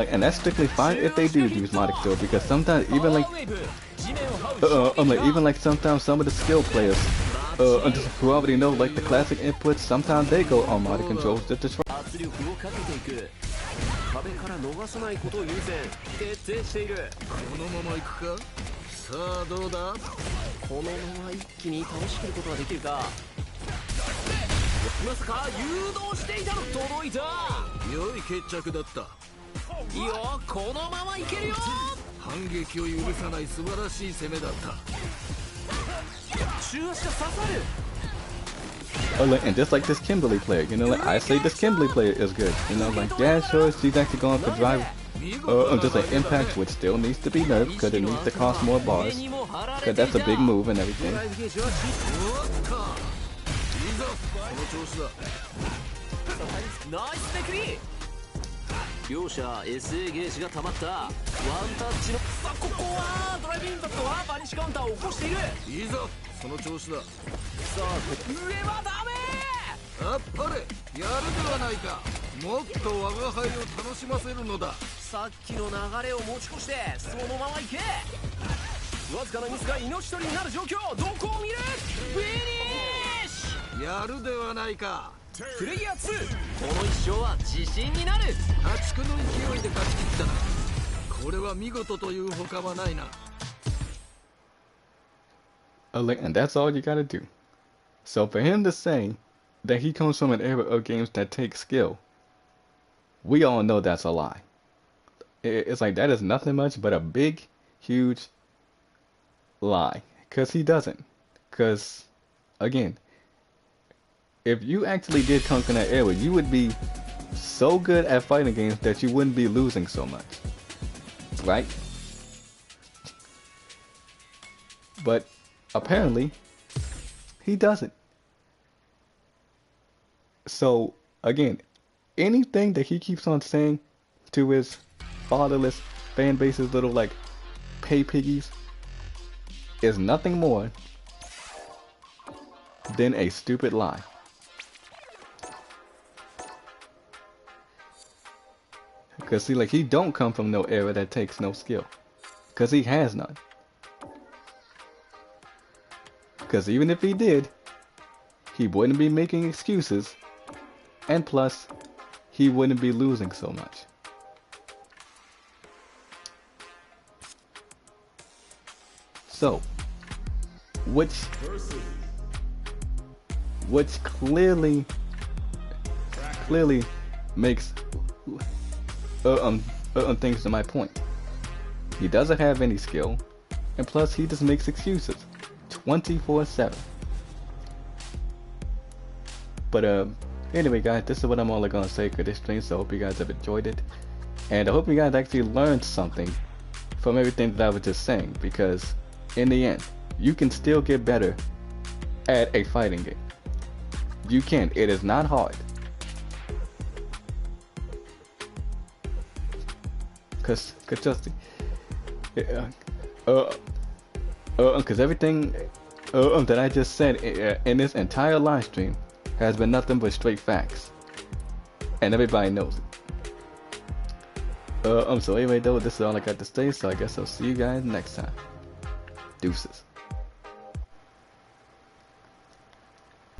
And that's strictly fine if they do use modded skill, because sometimes even like sometimes some of the skill players who already know like the classic inputs, sometimes they go on modded controls just to try. And just like this Kimberly player, you know, like I say this Kimberly player is good, you know, like yeah, sure, she's actually going for drive, just like impact, which still needs to be nerfed because it needs to cost more bars, because that's a big move and everything.
両者 SA ゲージが溜まった。ワンタッチのさあここはドライブインパクトはバニッシュカウンターを起こしている。いいぞその調子だ。さあ上はダメ。あっぱれやるではないか。もっと我が輩を楽しませるのだ。さっきの流れを持ち越してそのまま行け。わずかなミスが命取りになる状況。どこを見る。フィニッシュやるではないか。プレイヤー2この一勝は自信になる。破竹の勢いで勝ち切ったな。これは見事というほかはないな。
And that's all you gotta do. So for him to say that he comes from an era of games that take skill, we all know that's a lie. It's like that is nothing much but a big, huge lie. Because he doesn't. Because, again, if you actually did come from that era, you would be so good at fighting games that you wouldn't be losing so much. Right? But apparently, he doesn't. So, again, anything that he keeps on saying to his fatherless fan base's little, like, pay piggies is nothing more than a stupid lie. Because, see, like, he don't come from no era that takes no skill. Because he has none. Because even if he did, he wouldn't be making excuses. And plus, he wouldn't be losing so much. So, which clearly makes things to my point. He doesn't have any skill, and plus he just makes excuses 24/7. But anyway, guys, this is what I'm all gonna say for this stream. So I hope you guys have enjoyed it, and I hope you guys actually learned something from everything that I was just saying. Because in the end, you can still get better at a fighting game. You can. It is not hard. Cause just cause everything that I just said in this entire live stream has been nothing but straight facts, and everybody knows it. So anyway, though, this is all I got to say. So I guess I'll see you guys next time. Deuces.